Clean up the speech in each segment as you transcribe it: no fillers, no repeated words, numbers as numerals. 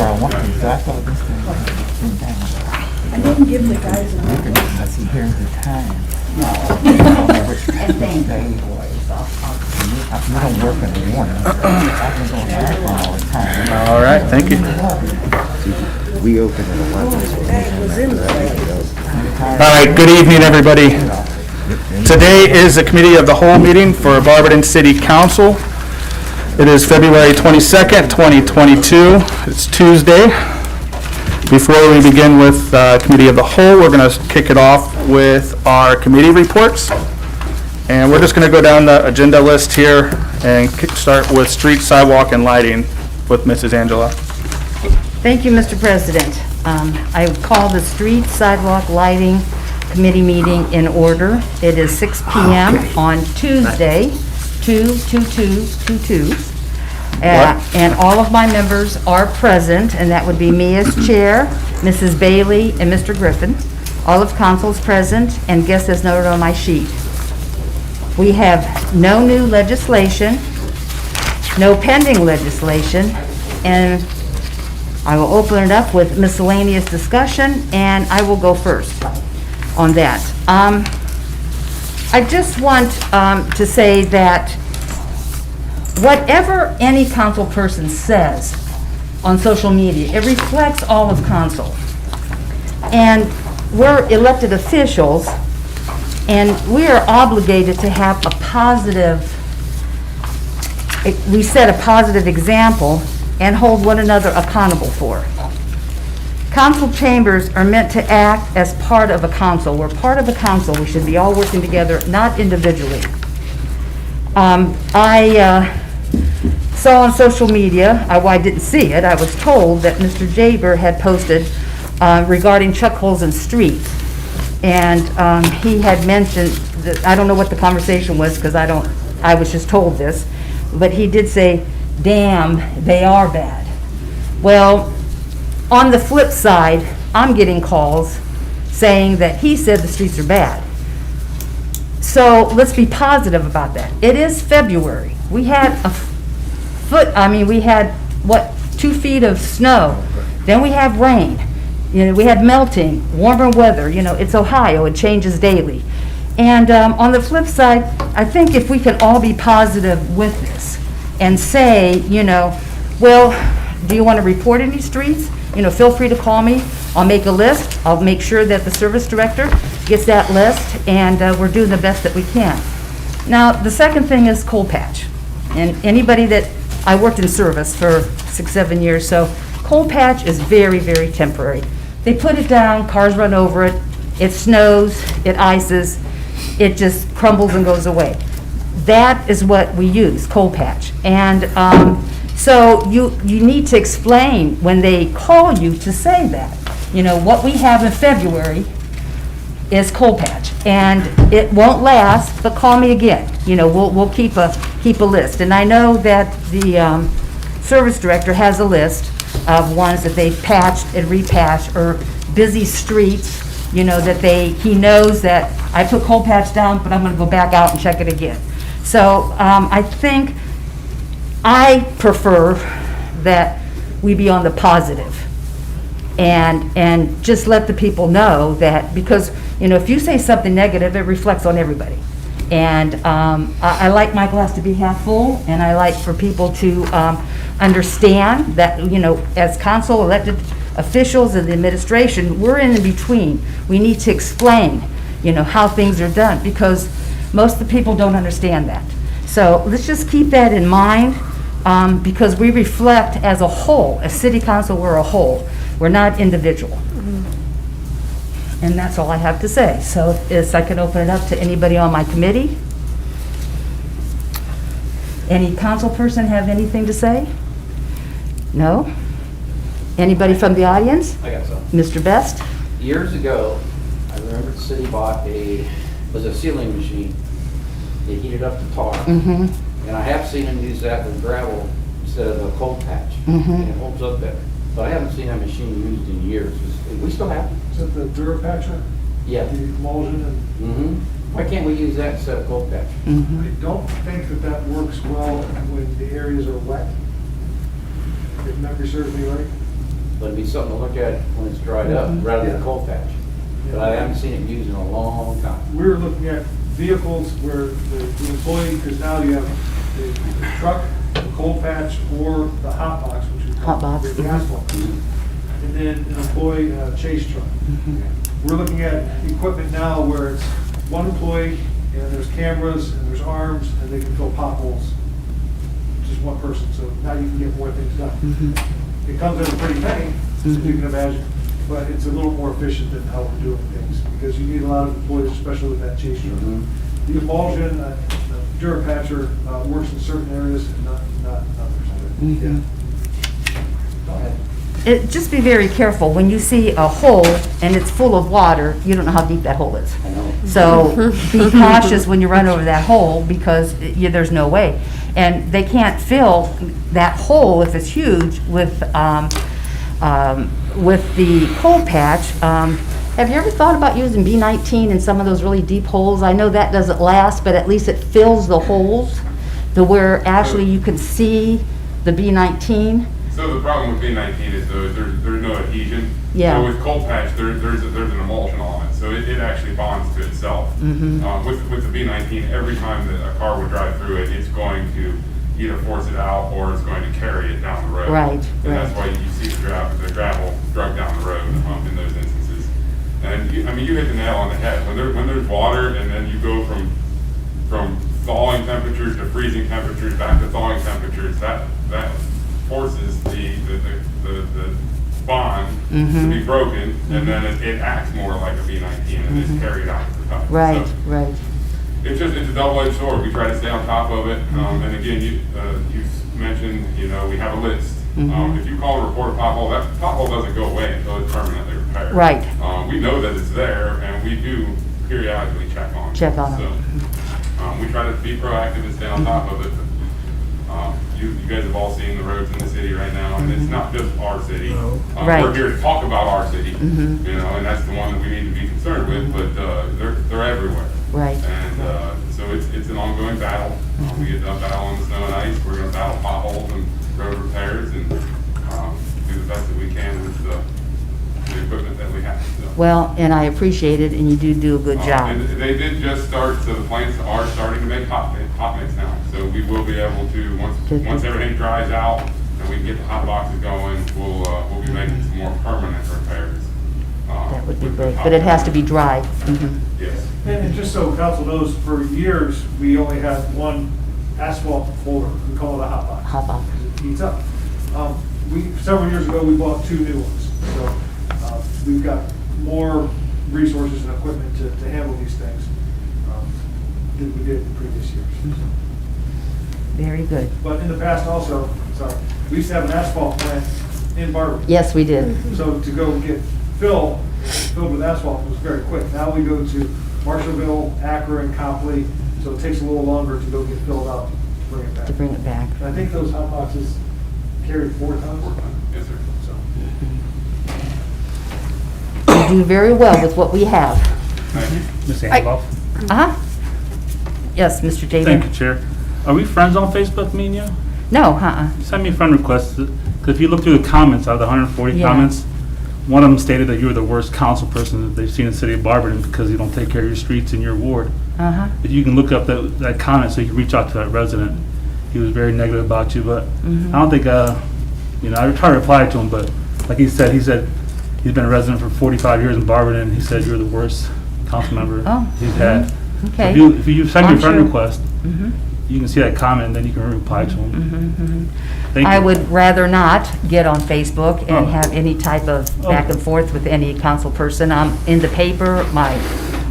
I want to, so I thought this thing was down. I didn't give the guys a Look at this, I see here's the time. And thank you. You don't work in the morning. I've been going to Akron all the time. All right, thank you. We open at 11. All right, good evening, everybody. Today is the Committee of the Whole meeting for Barberton City Council. It is February 22nd, 2022. It's Tuesday. Before we begin with Committee of the Whole, we're going to kick it off with our committee reports. And we're just going to go down the agenda list here and start with street, sidewalk, and lighting with Mrs. Angela. Thank you, Mr. President. I call the Street Sidewalk Lighting Committee meeting in order. It is 6 p.m. on Tuesday, 2/22/22. And all of my members are present, and that would be me as chair, Mrs. Bailey, and Mr. Griffin. All of council is present, and guests as noted on my sheet. We have no new legislation, no pending legislation, and I will open it up with miscellaneous discussion, and I will go first on that. I just want to say that whatever any council person says on social media, it reflects all of council. And we're elected officials, and we are obligated to have a positive, we set a positive example and hold one another accountable for. Council chambers are meant to act as part of a council. We're part of a council. We should be all working together, not individually. I saw on social media, well, I didn't see it, I was told that Mr. Jaber had posted regarding chuck holes in streets. And he had mentioned that, I don't know what the conversation was because I was just told this, but he did say, damn, they are bad. Well, on the flip side, I'm getting calls saying that he said the streets are bad. So let's be positive about that. It is February. We had we had, 2 feet of snow. Then we have rain. We had melting, warmer weather. It's Ohio, it changes daily. And on the flip side, I think if we can all be positive with this and say, well, do you want to report any streets? Feel free to call me. I'll make a list. I'll make sure that the service director gets that list, and we're doing the best that we can. Now, the second thing is coal patch. And anybody I worked in service for 6-7 years, so coal patch is very, very temporary. They put it down, cars run over it, it snows, it ices, it just crumbles and goes away. That is what we use, coal patch. And so you need to explain when they call you to say that. What we have in February is coal patch, and it won't last, but call me again. We'll keep a list. And I know that the service director has a list of ones that they've patched and repatched, or busy streets, that he knows that I put coal patch down, but I'm gonna go back out and check it again. So I think I prefer that we be on the positive and just let the people know that, because, if you say something negative, it reflects on everybody. And I like my glass to be half full, and I like for people to understand that, as council elected officials and the administration, we're in between. We need to explain, how things are done, because most of the people don't understand that. So let's just keep that in mind, because we reflect as a whole. As city council, we're a whole. We're not individual. And that's all I have to say. So if I can open it up to anybody on my committee. Any council person have anything to say? No? Anybody from the audience? I got some. Mr. Best? Years ago, I remember the city bought a sealing machine. They heated up the tar. Mm-hmm. And I have seen them use that with gravel instead of a coal patch. Mm-hmm. And it holds up better. But I haven't seen that machine used in years. We still have it. Is that the Durapatcher? Yeah. The emulsion and... Mm-hmm. Why can't we use that instead of coal patch? Mm-hmm. I don't think that works well when the areas are wet. If memory serves me right. but it'd be something to look at when it's dried up, rather than a cold patch. But I haven't seen it used in a long time. We're looking at vehicles where the employee, because now you have the truck, the cold patch, or the hot box, which is Hot box, the asphalt. And then an employee in a chase truck. We're looking at equipment now where it's one employee, and there's cameras, and there's arms, and they can fill potholes. Just one person, so now you can get more things done. It comes at a pretty penny, as you can imagine, but it's a little more efficient than how we're doing things, because you need a lot of employees, especially with that chase truck. The emulsion, the Durapatcher works in certain areas and not others. Go ahead. Just be very careful. When you see a hole and it's full of water, you don't know how deep that hole is. I know. So be cautious when you run over that hole because there's no way. And they can't fill that hole if it's huge with the cold patch. Have you ever thought about using B19 in some of those really deep holes? I know that doesn't last, but at least it fills the holes to where actually you can see the B19. So the problem with B19 is there's no adhesion. Yeah. So with cold patch, there's an emulsion on it, so it actually bonds to itself. With the B19, every time that a car would drive through it, it's going to either force it out or it's going to carry it down the road. Right, And that's why you see the gravel drug down the road in those instances. And you hit the nail on the head. When there's water and then you go from thawing temperatures to freezing temperatures back to thawing temperatures, that forces the bond to be broken, and then it acts more like a B19 and is carried out to the top. Right, So right. it's a double-edged sword. We try to stay on top of it. And again, you mentioned, we have a list. If you call and report a pothole, that pothole doesn't go away until it's permanently repaired. Right. We know that it's there, and we do periodically check on it. Check on it. So we try to be proactive and stay on top of it. You guys have all seen the roads in the city right now, and it's not just our city. Right. We're here to talk about our city, and that's the one that we need to be concerned with, but they're everywhere. Right. And so it's an ongoing battle. We get done battle on the snow and ice. We're going to battle potholes and road repairs and do the best that we can with the equipment that we have. So. Well, and I appreciate it, and you do a good job. And they did just start, so the plants are starting to make hot mix now. So we will be able to, once everything dries out and we can get the hot boxes going, we'll be making some more permanent repairs. That would be great, but it has to be dry. Yes. And just so council knows, for years, we only had one asphalt holder. We call it a hot box. Hot box. Because it heats up. Several years ago, we bought 2 new ones. So we've got more resources and equipment to handle these things than we did in previous years. Very good. But in the past also, we used to have an asphalt plant in Barberton. Yes, we did. So to go get filled with asphalt was very quick. Now we go to Marshallville, Akron, Copley, so it takes a little longer to go get filled out to bring it back. To bring it back. And I think those hot boxes carry 4 tons. Yes, sir. So You do very well with what we have. Thank you. Ms. Angeloff? Uh-huh. Yes, Mr. Javen? Thank you, Chair. Are we friends on Facebook, me and you? No, Send me a friend request, because if you look through the comments, out of the 140 Yeah. comments, one of them stated that you were the worst council person that they've seen in the city of Barberton because you don't take care of your streets in your ward. Uh-huh. If you can look up that comment so you can reach out to that resident. He was very negative about you, but I don't think, I tried to reply to him, but like he said he's been a resident for 45 years in Barberton. He said you're the worst council member Oh, he's had. Okay. If you send me I'm a friend sure. request, you can see that comment, and then you can reply to him. Thank you. I would rather not get on Facebook and Oh. have any type of back and forth with any council person. I'm in the paper,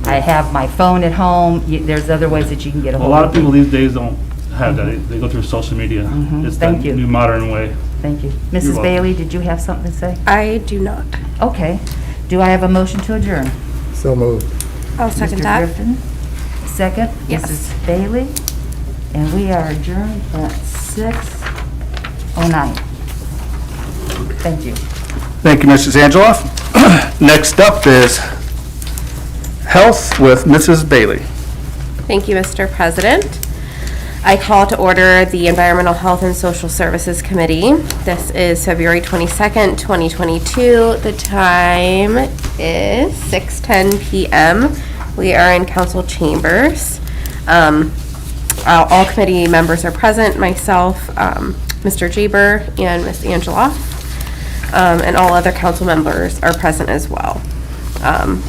I have my phone at home. There's other ways that you can get a A hold lot of of me. people these days don't have that. They go through social media. It's Thank the you. new modern way. Thank you. You're Mrs. welcome. Bailey, did you have something to say? I do not. Okay. Do I have a motion to adjourn? So moved. I'll second Mr. that. Griffin? Second? Yes. Mrs. Bailey? And we are adjourned at 6:09. Thank you. Thank you, Mrs. Angeloff. Next up is Health with Mrs. Bailey. Thank you, Mr. President. I call to order the Environmental Health and Social Services Committee. This is February 22nd, 2022. The time is 6:10 p.m. We are in council chambers. All committee members are present, myself, Mr. Jaber, and Ms. Angela. And all other council members are present as well.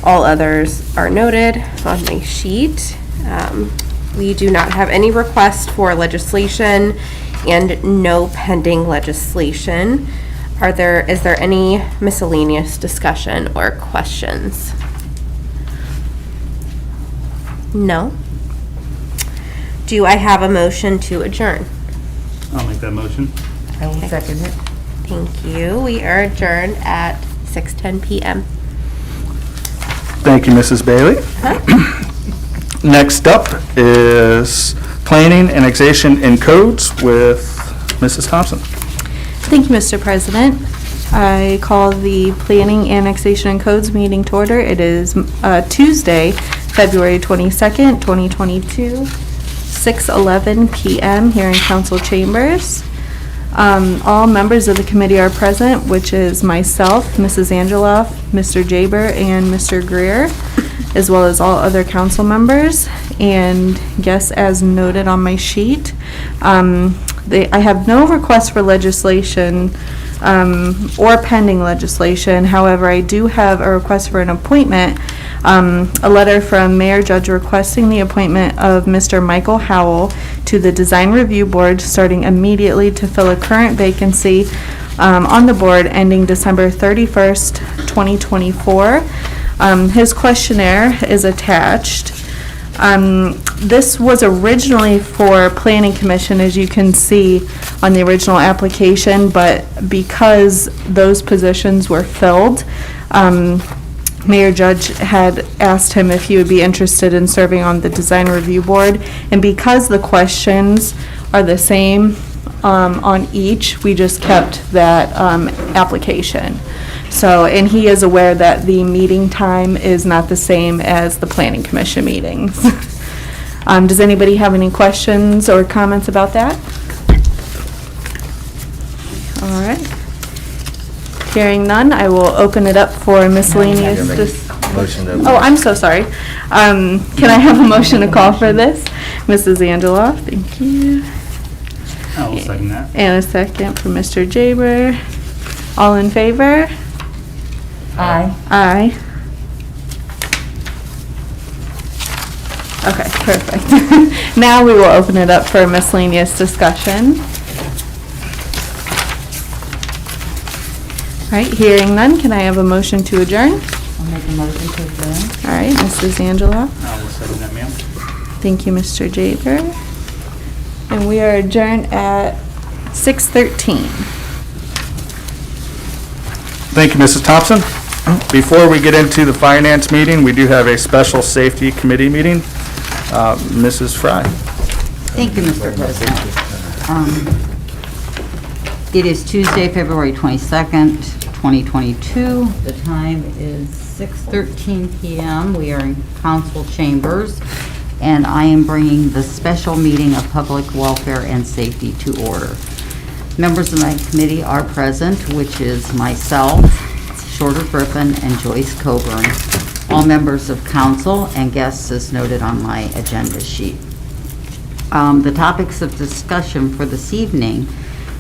All others are noted on my sheet. We do not have any request for legislation and no pending legislation. Is there any miscellaneous discussion or questions? No? Do I have a motion to adjourn? I'll make that motion. I will second it. Thank you. We are adjourned at 6:10 p.m. Thank you, Mrs. Bailey. Next up is planning, annexation, and codes with Mrs. Thompson. Thank you, Mr. President. I call the Planning, Annexation, and Codes meeting to order. It is Tuesday, February 22nd, 2022, 6:11 p.m. here in council chambers. All members of the committee are present, which is myself, Mrs. Angeloff, Mr. Jaber, and Mr. Greer, as well as all other council members. And yes, as noted on my sheet, I have no request for legislation or pending legislation. However, I do have a request for an appointment, a letter from Mayor Judge requesting the appointment of Mr. Michael Howell to the Design Review Board, starting immediately to fill a current vacancy on the board ending December 31st, 2024. His questionnaire is attached. This was originally for Planning Commission, as you can see on the original application, but because those positions were filled, Mayor Judge had asked him if he would be interested in serving on the Design Review Board, and because the questions are the same on each, we just kept that application. So, and he is aware that the meeting time is not the same as the Planning Commission meetings. Does anybody have any questions or comments about that? All right. Hearing none, I will open it up for miscellaneous. Oh, I'm so sorry. Can I have a motion to call for this? Mrs. Angeloff, thank you. I will second that. And a second for Mr. Jaber. All in favor? Aye. Aye. Okay, perfect. Now we will open it up for miscellaneous discussion. All right, hearing none, can I have a motion to adjourn? I'll make a motion to adjourn. All right, Mrs. Angela. I will second that, ma'am. Thank you, Mr. Jaber. And we are adjourned at 6:13. Thank you, Mrs. Thompson. Before we get into the finance meeting, we do have a special safety committee meeting. Mrs. Fry. Thank you, Mr. President. It is Tuesday, February 22nd, 2022. The time is 6:13 p.m. We are in council chambers, and I am bringing the special meeting of public welfare and safety to order. Members of my committee are present, which is myself, Shorter Griffin, and Joyce Coburn. All members of council and guests as noted on my agenda sheet. The topics of discussion for this evening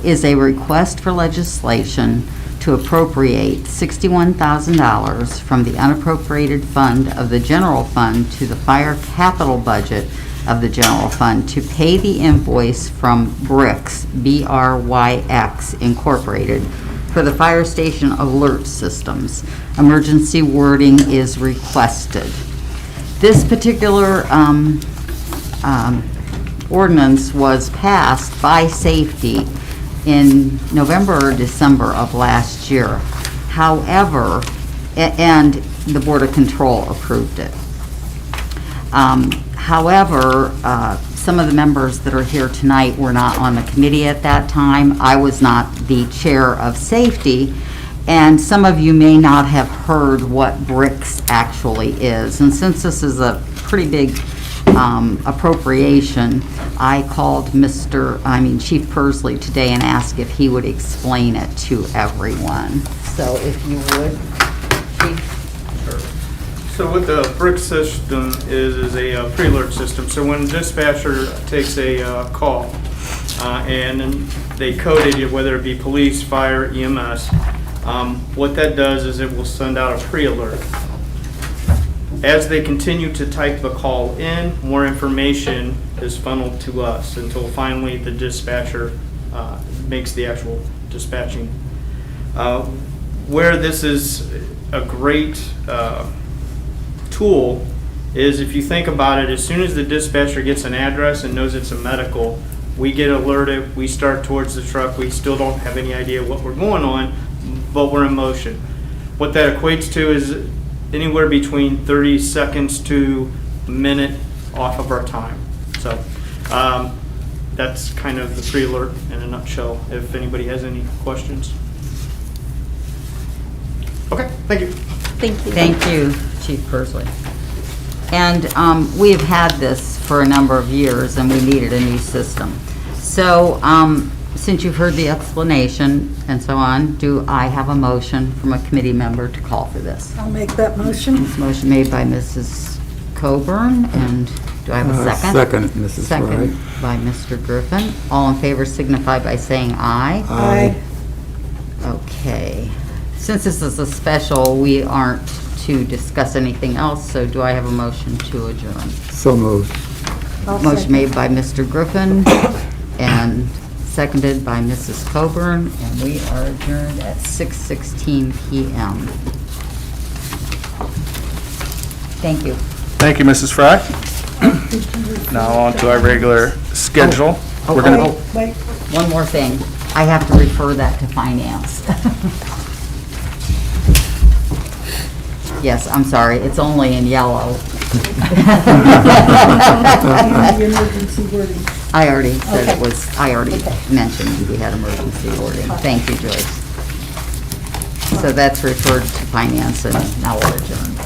is a request for legislation to appropriate $61,000 from the unappropriated fund of the general fund to the fire capital budget of the general fund to pay the invoice from BRYX, B-R-Y-X Incorporated, for the fire station alert systems. Emergency wording is requested. This particular ordinance was passed by safety in November or December of last year. However, and the Board of Control approved it. However, some of the members that are here tonight were not on the committee at that time. I was not the chair of safety, and some of you may not have heard what BRYX actually is. And since this is a pretty big appropriation, I called Chief Pursley today and asked if he would explain it to everyone. So if you would, Chief? So what the BRIC system is a pre-alert system. So when dispatcher takes a call and then they code it, whether it be police, fire, EMS, what that does is it will send out a pre-alert. As they continue to type the call in, more information is funneled to us until finally the dispatcher makes the actual dispatching. Where this is a great tool is, if you think about it, as soon as the dispatcher gets an address and knows it's a medical, we get alerted, we start towards the truck, we still don't have any idea what we're going on, but we're in motion. What that equates to is anywhere between 30 seconds to a minute off of our time. So that's kind of the pre-alert in a nutshell, if anybody has any questions. Okay, thank you. Thank you. Thank you, Chief Pursley. And we have had this for a number of years, and we needed a new system. So since you've heard the explanation and so on, do I have a motion from a committee member to call for this? I'll make that motion. Motion made by Mrs. Coburn, and do I have a second? Second, Mrs. Second by Mr. Griffin. All in favor signify by saying aye. Aye. Okay. Since this is a special, we aren't to discuss anything else, so do I have a motion to adjourn? So moved. Motion made by Mr. Griffin and seconded by Mrs. Coburn, and we are adjourned at 6:16 p.m. Thank you. Thank you, Mrs. Fry. Now on to our regular schedule. We're gonna. Wait, One more thing. I have to refer that to finance. Yes, I'm sorry. It's only in yellow. the emergency wording. I already said it was, I already mentioned we had emergency ordering. Thank you, Joyce. So that's referred to finance, and now we're adjourned.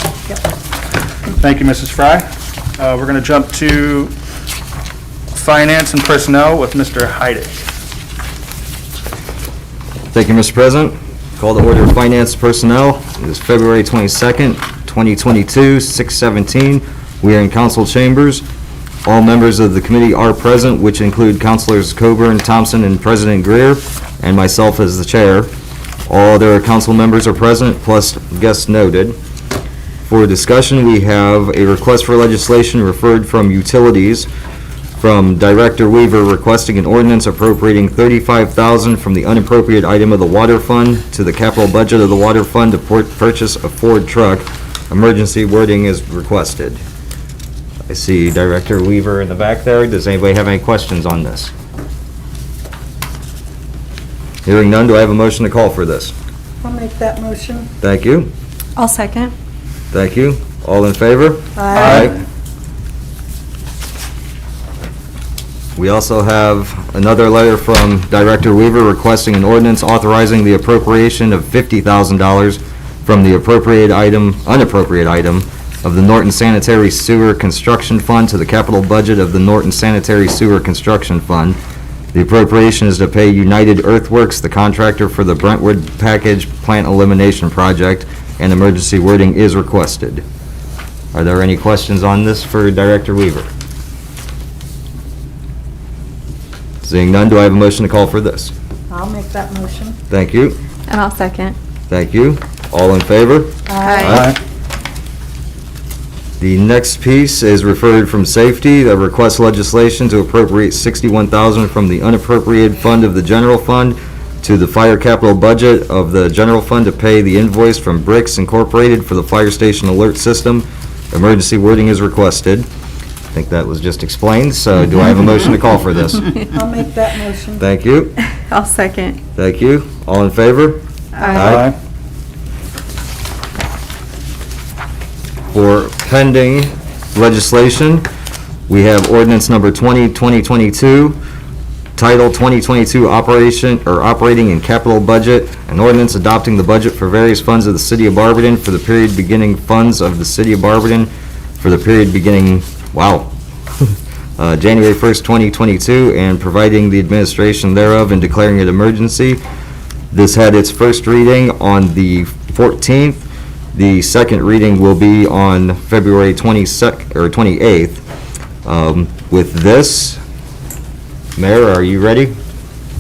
Thank you, Mrs. Fry. We're going to jump to Finance and Personnel with Mr. Heidig. Thank you, Mr. President. Call to order Finance Personnel. It is February 22nd, 2022, 6:17. We are in council chambers. All members of the committee are present, which include Councilors Coburn, Thompson, and President Greer, and myself as the chair. All other council members are present, plus guests noted. For discussion, we have a request for legislation referred from Utilities from Director Weaver requesting an ordinance appropriating $35,000 from the unappropriated item of the water fund to the capital budget of the water fund to purchase a Ford truck. Emergency wording is requested. I see Director Weaver in the back there. Does anybody have any questions on this? Hearing none, do I have a motion to call for this? I'll make that motion. Thank you. I'll second. Thank you. All in favor? Aye. We also have another letter from Director Weaver requesting an ordinance authorizing the appropriation of $50,000 from the unappropriate item of the Norton Sanitary Sewer Construction Fund to the capital budget of the Norton Sanitary Sewer Construction Fund. The appropriation is to pay United Earthworks, the contractor for the Brentwood Package Plant Elimination Project, and emergency wording is requested. Are there any questions on this for Director Weaver? Seeing none, do I have a motion to call for this? I'll make that motion. Thank you. And I'll second. Thank you. All in favor? Aye. The next piece is referred from Safety that requests legislation to appropriate $61,000 from the unappropriated fund of the general fund to the fire capital budget of the general fund to pay the invoice from Bricks Incorporated for the fire station alert system. Emergency wording is requested. I think that was just explained, so do I have a motion to call for this? I'll make that motion. Thank you. I'll second. Thank you. All in favor? Aye. For pending legislation, we have ordinance number 2022, title 2022 operating and capital budget, an ordinance adopting the budget for various funds of the city of Barberton for the period beginning funds of the city of Barberton for the period beginning, January 1st, 2022, and providing the administration thereof and declaring it emergency. This had its first reading on the 14th. The second reading will be on February 22nd, or 28th. With this, Mayor, are you ready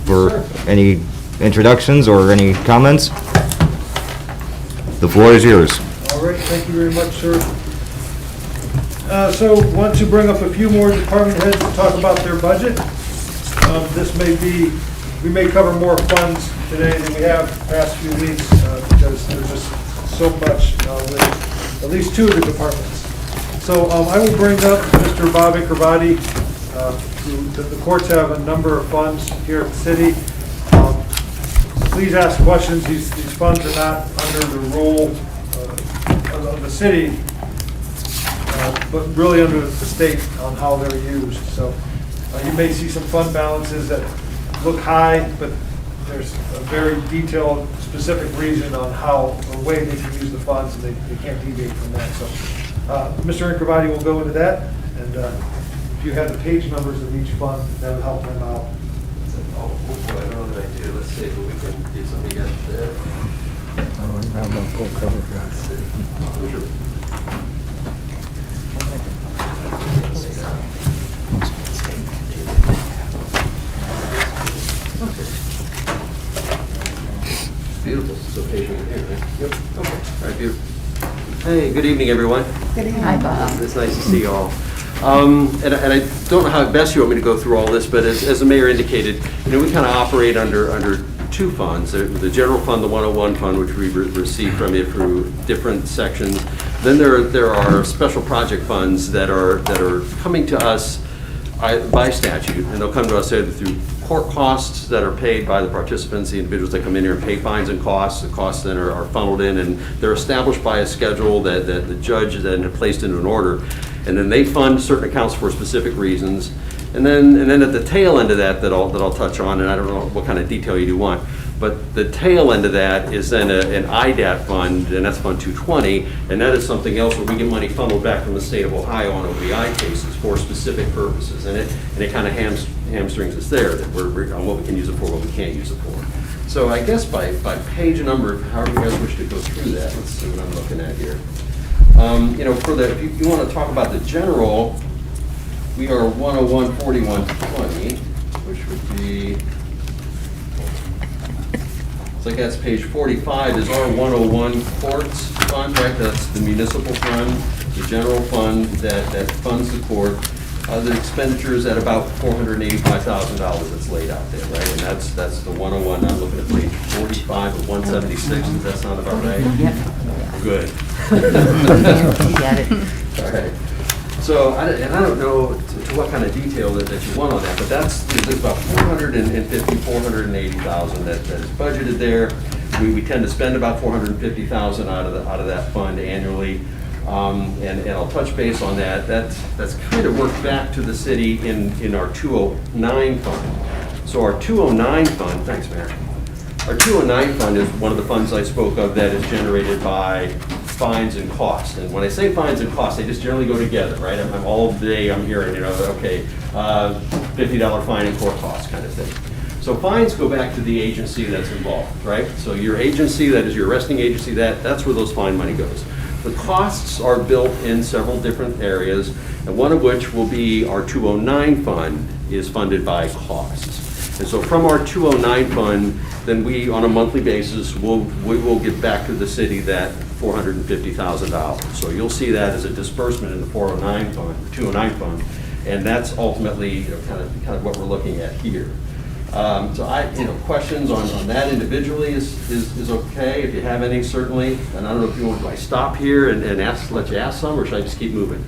for any introductions or any comments? The floor is yours. All right, thank you very much, sir. So want to bring up a few more department heads to talk about their budget. This may be, we may cover more funds today than we have the past few weeks because there's just so much with at least two of the departments. So I will bring up Mr. Bob Incravati. The courts have a number of funds here at the city. Please ask questions. These funds are not under the rule of the city, but really under the state on how they're used. So you may see some fund balances that look high, but there's a very detailed, specific reason on how, or way they can use the funds, and they can't deviate from that. So Mr. Incravati will go into that, and if you have the page numbers of each fund, that would help them out. Oh, hopefully, I don't know that I do. Let's see if we can get something out there. Beautiful, so patient here, right? Yep. Okay, all right, beautiful. Hey, good evening, everyone. Good evening. Hi, Bob. It's nice to see you all. And I don't know how best you want me to go through all this, but as the mayor indicated, we kind of operate under two funds. The general fund, the 101 fund, which we receive from you through different sections. Then there are special project funds that are coming to us by statute, and they'll come to us either through court costs that are paid by the participants, the individuals that come in here and pay fines and costs. The costs then are funneled in, and they're established by a schedule that the judge then had placed into an order. And then they fund certain accounts for specific reasons. And then at the tail end of that I'll touch on, and I don't know what kind of detail you do want, but the tail end of that is then an IDAT fund, and that's Fund 220, and that is something else where we get money funneled back from the state of Ohio on OBI cases for specific purposes, and it kind of hamstrings us there, that we're on what we can use it for, what we can't use it for. So I guess by page number, however you guys wish to go through that, let's see what I'm looking at here. If you want to talk about the general, we are 101-4120, which would be, it's like that's page 45 is our 101 courts fund, right? That's the municipal fund, the general fund that funds the court. The expenditures at about $485,000 that's laid out there, right? And that's the 101. I'm looking at page 45 of 176. Does that sound about right? Yep. Good. You got it. All right. So, I don't know to what kind of detail that you want on that, but there's about $480,000 that is budgeted there. We tend to spend about $450,000 out of that fund annually. And I'll touch base on that. That's kind of worked back to the city in our 209 fund. So our 209 fund, thanks, Mayor. Our 209 fund is one of the funds I spoke of that is generated by fines and costs. And when I say fines and costs, they just generally go together, right? I'm all day I'm hearing, okay, $50 fine and court costs kind of thing. So fines go back to the agency that's involved, right? So your agency, that is your arresting agency, that's where those fine money goes. The costs are built in several different areas, and one of which will be our 209 fund is funded by costs. And so from our 209 fund, then we, on a monthly basis, we will give back to the city that $450,000. So you'll see that as a disbursement in the 409 fund, 209 fund, and that's ultimately kind of what we're looking at here. So questions on that individually is okay. If you have any, certainly. And I don't know if you want, do I stop here and let you ask some, or should I just keep moving?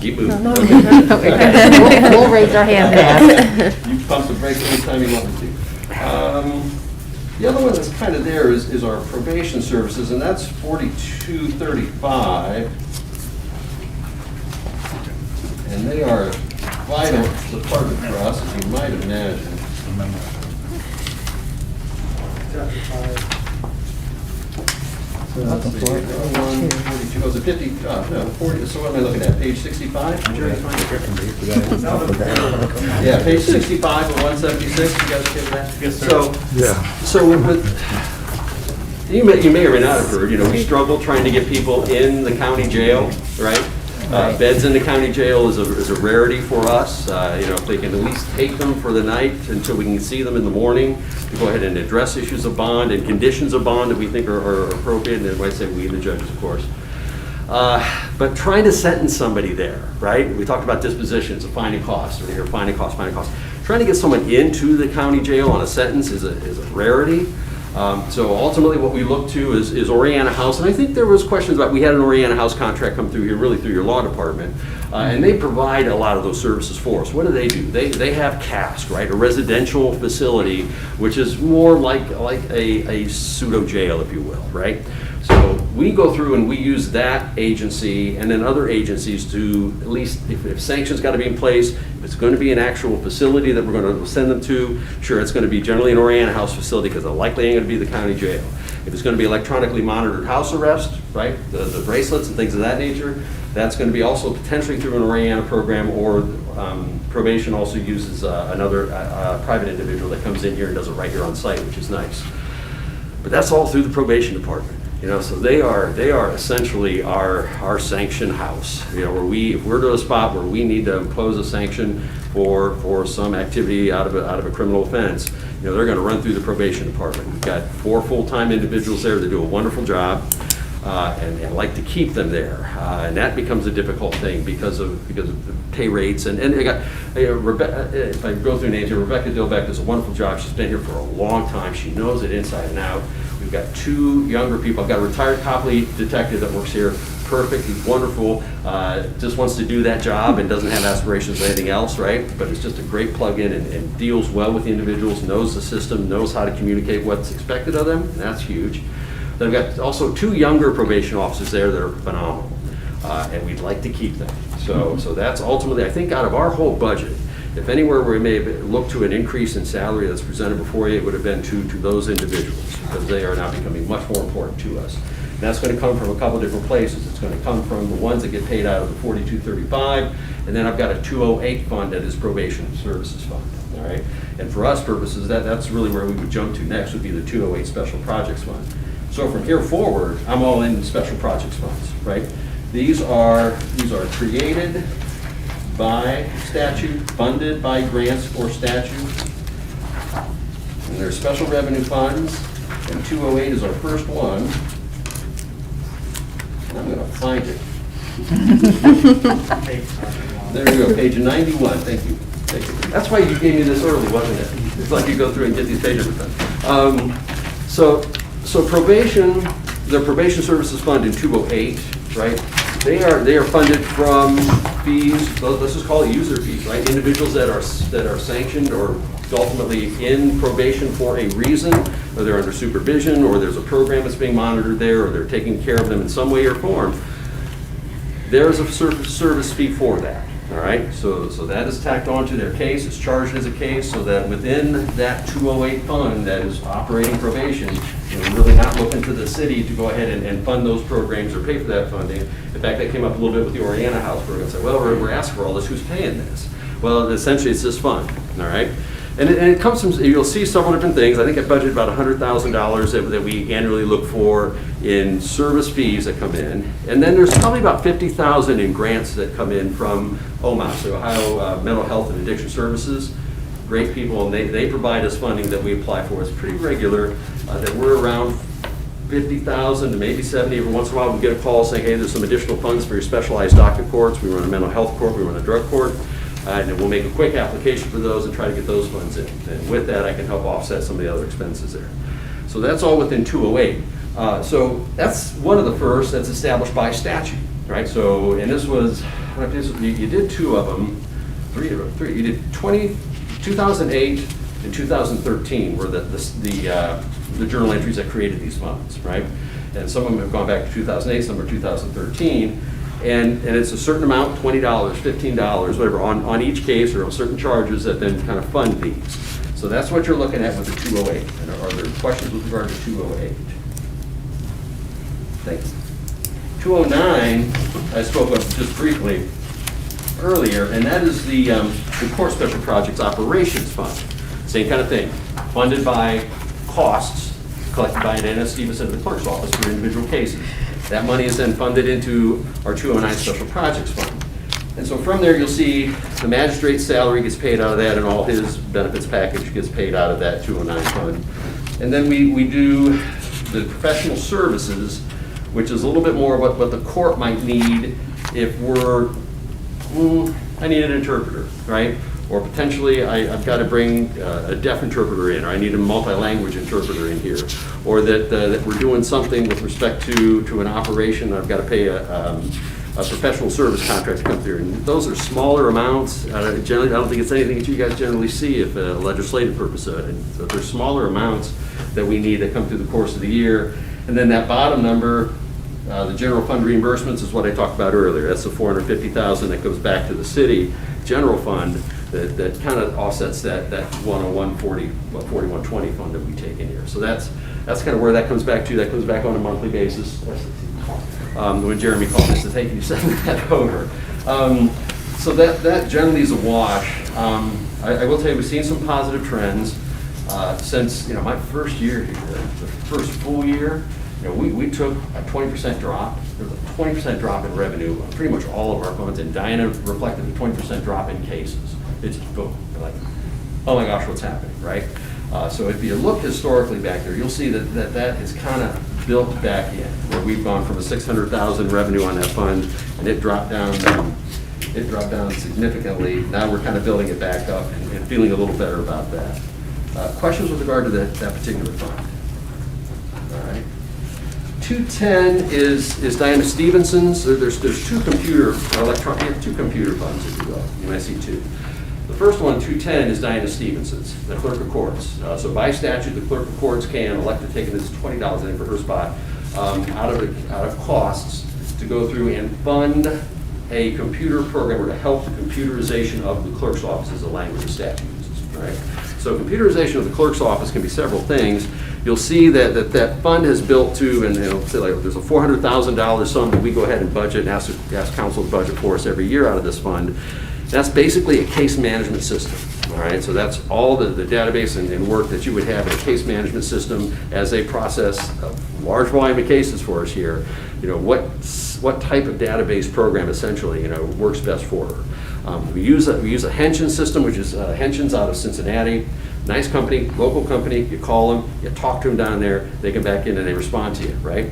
Keep moving. We'll raise our hand and ask. You pump the brakes anytime you want me to. The other one that's kind of there is our probation services, and that's 4235. And they are vital department for us, as you might imagine. Chapter 5. Let's see, 41, 42, oh, is it 50, no, 40, so what am I looking at, page 65? Jerry, find it. Yeah, page 65 of 176, you guys okay with that? Yes, sir. So you may or may not have heard, we struggle trying to get people in the county jail, right? Beds in the county jail is a rarity for us. If they can at least take them for the night until we can see them in the morning, to go ahead and address issues of bond and conditions of bond that we think are appropriate, and when I say we, the judges, of course. But trying to sentence somebody there, right? We talked about dispositions, of finding costs, or here, finding costs. Trying to get someone into the county jail on a sentence is a rarity. So ultimately what we look to is Oriana House, and I think there was questions about, we had an Oriana House contract come through here, really through your law department, and they provide a lot of those services for us. What do? They have CASC, right, a residential facility, which is more like a pseudo jail, if you will, right? So we go through and we use that agency and then other agencies to, at least if sanctions got to be in place, if it's going to be an actual facility that we're going to send them to, sure, it's going to be generally an Oriana House facility because it likely ain't going to be the county jail. If it's going to be electronically monitored house arrest, right, the bracelets and things of that nature, that's going to be also potentially through an Oriana program, or probation also uses another private individual that comes in here and does it right here on site, which is nice. But that's all through the probation department. So they are essentially our sanction house. Where if we're to a spot where we need to impose a sanction for some activity out of a criminal offense, they're going to run through the probation department. We've got 4 full-time individuals there that do a wonderful job, and like to keep them there, and that becomes a difficult thing because of the pay rates. And I got Rebecca, if I go through names here, Rebecca Dilbeck does a wonderful job. She's been here for a long time. She knows it inside and out. We've got 2 younger people. I've got a retired Copley detective that works here. Perfect, he's wonderful, just wants to do that job and doesn't have aspirations or anything else, right? But it's just a great plug-in and deals well with the individuals, knows the system, knows how to communicate what's expected of them, and that's huge. Then I've got also 2 younger probation officers there that are phenomenal, and we'd like to keep them. So that's ultimately, I think, out of our whole budget, if anywhere we may look to an increase in salary that's presented before you, it would have been to those individuals, because they are now becoming much more important to us. And that's going to come from a couple different places. It's going to come from the ones that get paid out of the 4235, and then I've got a 208 fund that is Probation Services Fund. All right, and for us purposes, that's really where we would jump to next, would be the 208 Special Projects Fund. So from here forward, I'm all in Special Projects Funds, right? These are created by statute, funded by grants or statute, and they're special revenue funds, and 208 is our first one. And I'm going to find it. There you go, page 91, thank you. That's why you gave me this early, wasn't it? It's like you go through and get these pages done. So probation, the Probation Services Fund in 208, right? They are funded from fees, let's just call it user fees, right? Individuals that are sanctioned or ultimately in probation for a reason, or they're under supervision, or there's a program that's being monitored there, or they're taking care of them in some way or form. There's a service fee for that, all right? So that is tacked onto their case, it's charged as a case, so that within that 208 fund that is operating probation, we're really not looking to the city to go ahead and fund those programs or pay for that funding. In fact, that came up a little bit with the Oriana House program. Say, well, we're asking for all this, who's paying this? Well, essentially, it's this fund, all right? And it comes from, you'll see several different things. I think I budgeted about $100,000 that we annually look for in service fees that come in. And then there's probably about $50,000 in grants that come in from OMA, so Ohio Mental Health and Addiction Services. Great people, and they provide us funding that we apply for. It's pretty regular, that we're around 50,000 to maybe 70. Every once in a while we get a call saying, hey, there's some additional funds for your specialized docket courts. We run a mental health court, we run a drug court, and then we'll make a quick application for those and try to get those funds in. And with that, I can help offset some of the other expenses there. So that's all within 208. So that's one of the first that's established by statute, right? So, and this was, you did 2 of them, 3 of them, 3. You did 2008 and 2013 were the journal entries that created these funds, right? And some of them have gone back to 2008, some are 2013. And it's a certain amount, $20, $15, whatever, on each case, or certain charges that then kind of fund these. So that's what you're looking at with the 208. And are there questions with regard to 208? Thanks. 209, I spoke of just briefly earlier, and that is the Court Special Projects Operations Fund. Same kind of thing, funded by costs collected by Dennis Stevenson at the clerk's office for individual cases. That money is then funded into our 209 Special Projects Fund. And so from there, you'll see the magistrate's salary gets paid out of that, and all his benefits package gets paid out of that 209 fund. And then we do the professional services, which is a little bit more what the court might need if I need an interpreter, right? Or potentially I've got to bring a deaf interpreter in, or I need a multi-language interpreter in here. Or that we're doing something with respect to an operation, I've got to pay a professional service contract to come through. And those are smaller amounts. Generally, I don't think it's anything that you guys generally see if a legislative purpose of it. So they're smaller amounts that we need that come through the course of the year. And then that bottom number, the general fund reimbursements, is what I talked about earlier. That's the $450,000 that goes back to the city general fund that kind of offsets that 4120 fund that we take in here. So that's kind of where that comes back to. That comes back on a monthly basis. When Jeremy called me, said, "Hey, can you send that over?" So that generally is a wash. I will tell you, we've seen some positive trends since my first year here, the first full year. We took a 20% drop. There was a 20% drop in revenue on pretty much all of our funds, and Diana reflected a 20% drop in cases. It's boom. You're like, oh my gosh, what's happening, right? So if you look historically back there, you'll see that is kind of built back in, where we've gone from a $600,000 revenue on that fund, and it dropped down significantly. Now we're kind of building it back up and feeling a little better about that. Questions with regard to that particular fund? All right. 210 is Diana Stevenson's. There's two computer funds, if you will. You might see two. The first one, 210, is Diana Stevenson's, the clerk of courts. So by statute, the clerk of courts can elect to take this $20 in for her spot out of costs to go through and fund a computer program or to help the computerization of the clerk's office as a language of statute uses, right? So computerization of the clerk's office can be several things. You'll see that fund has built to, and say like there's a $400,000 sum that we go ahead and budget and ask council to budget for us every year out of this fund. That's basically a case management system, all right? So that's all the database and work that you would have in a case management system as they process a large volume of cases for us here. What type of database program essentially, works best for her. We use a Henshin system, which is Henshin's out of Cincinnati. Nice company, local company. You call them, you talk to them down there, they come back in and they respond to you, right?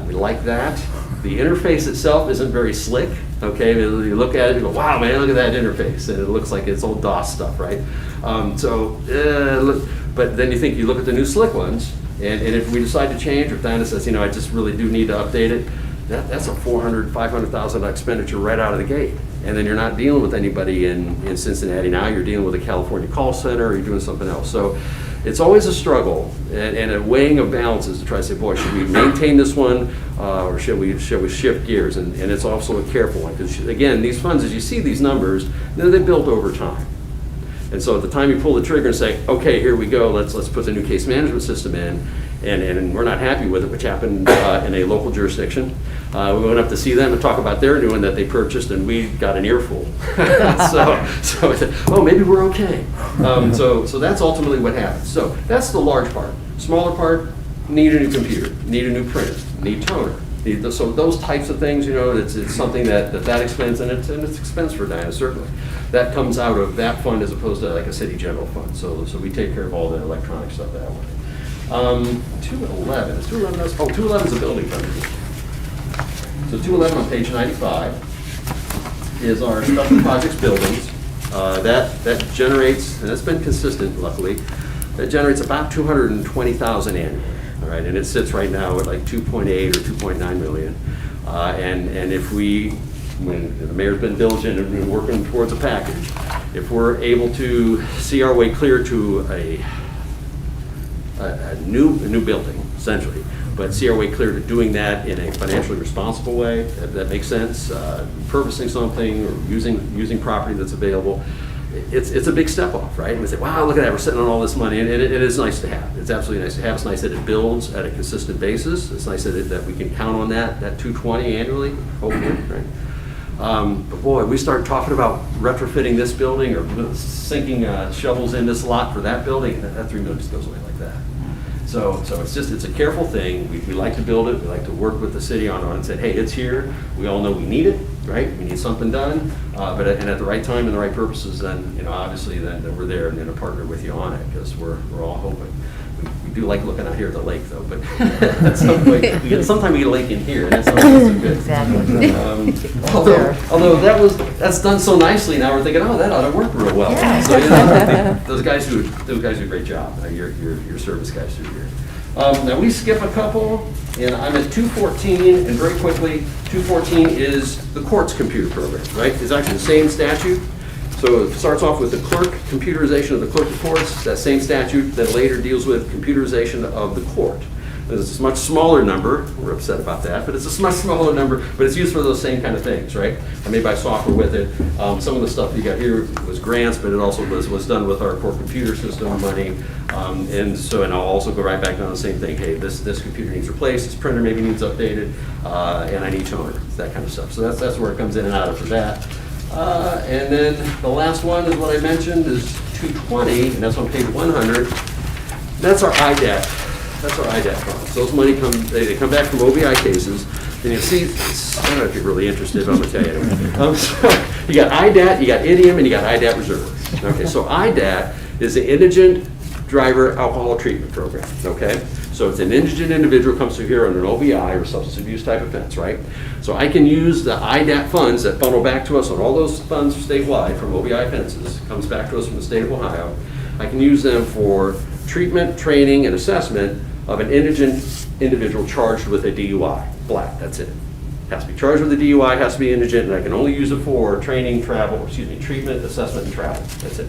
We like that. The interface itself isn't very slick, okay? You look at it, you go, wow, man, look at that interface. And it looks like it's old DOS stuff, right? But then you look at the new slick ones, and if we decide to change, or if Diana says, I just really do need to update it, that's a $400,000, $500,000 expenditure right out of the gate. And then you're not dealing with anybody in Cincinnati now, you're dealing with a California call center, or you're doing something else. So it's always a struggle and a weighing of balances to try to say, boy, should we maintain this one, or should we shift gears? And it's also a careful one, because again, these funds, as you see these numbers, they built over time. And so at the time you pull the trigger and say, okay, here we go, let's put the new case management system in, and we're not happy with it, which happened in a local jurisdiction. We went up to see them and talk about their new one that they purchased, and we got an earful. so I said, oh, maybe we're okay. So that's ultimately what happens. So that's the large part. Smaller part, need a new computer, need a new printer, need toner. So those types of things, it's something that expense, and it's expense for Diana, certainly. That comes out of that fund as opposed to like a city general fund. So we take care of all the electronic stuff that way. 211 is a building fund. So 211 on page 95 is our special projects buildings. That generates, and that's been consistent, luckily, that generates about $220,000 annually. All right, and it sits right now at like 2.8 or 2.9 million. And if when the mayor's been diligent and been working towards a package, if we're able to see our way clear to a new building, essentially, but see our way clear to doing that in a financially responsible way, if that makes sense, purposing something or using property that's available, it's a big step off, right? And we say, wow, look at that, we're sitting on all this money, and it is nice to have. It's absolutely nice to have. It's nice that it builds at a consistent basis. It's nice that we can count on that 220 annually, hopefully, right? But boy, we start talking about retrofitting this building or sinking shovels in this lot for that building, that $3 million just goes away like that. So it's a careful thing. We like to build it. We like to work with the city on it and say, hey, it's here. We all know we need it, right? We need something done. But at the right time and the right purposes, then, obviously then we're there and then to partner with you on it, because we're all hoping. We do like looking out here at the lake, though, but at some point, sometimes we get a lake in here, and that's not so good. Exactly. Although that's done so nicely, now we're thinking, oh, that ought to work real well. Yeah. So, I think those guys do a great job. Your service guys do here. Now we skip a couple, and I'm at 214, and very quickly, 214 is the court's computer program, right? It's actually the same statute. So it starts off with the clerk, computerization of the clerk of courts, that same statute that later deals with computerization of the court. It's a much smaller number, we're upset about that, but it's a much smaller number, but it's used for those same kind of things, right? I may buy software with it. Some of the stuff you got here was grants, but it also was done with our core computer system money. And I'll also go right back down the same thing. Hey, this computer needs replaced, this printer maybe needs updated, and I need toner, that kind of stuff. So that's where it comes in and out of for that. And then the last one is what I mentioned is 220, and that's on page 100. That's our IDAT. That's our IDAT funds. Those money they come back from OBI cases. And you see, I don't know if you're really interested, but I'm going to tell you anyway. So you got IDAT, you got idiom, and you got IDAT reserve. Okay, so IDAT is the Indigent Driver Alcohol Treatment Program. Okay, so it's an indigent individual comes through here on an OBI or substance abuse type offense, right? So I can use the IDAT funds that funnel back to us on all those funds statewide from OBI offenses, comes back to us from the state of Ohio. I can use them for treatment, training, and assessment of an indigent individual charged with a DUI. Black, that's it. Has to be charged with a DUI, has to be indigent, and I can only use it for training, treatment, assessment, and travel. That's it.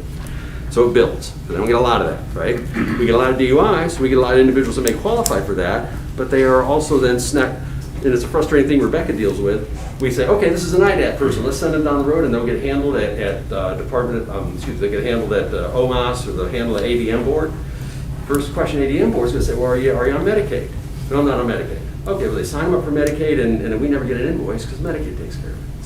So it builds. But then we get a lot of that, right? We get a lot of DUIs, we get a lot of individuals that may qualify for that, but they are also then snapped, and it's a frustrating thing Rebecca deals with. We say, okay, this is an IDAT person, let's send them down the road and they'll get handled at they get handled at OMAS or they'll handle at ADM board. First question ADM board is going to say, well, are you on Medicaid? No, I'm not on Medicaid. Okay, well, they sign them up for Medicaid and we never get an invoice because Medicaid takes care of it.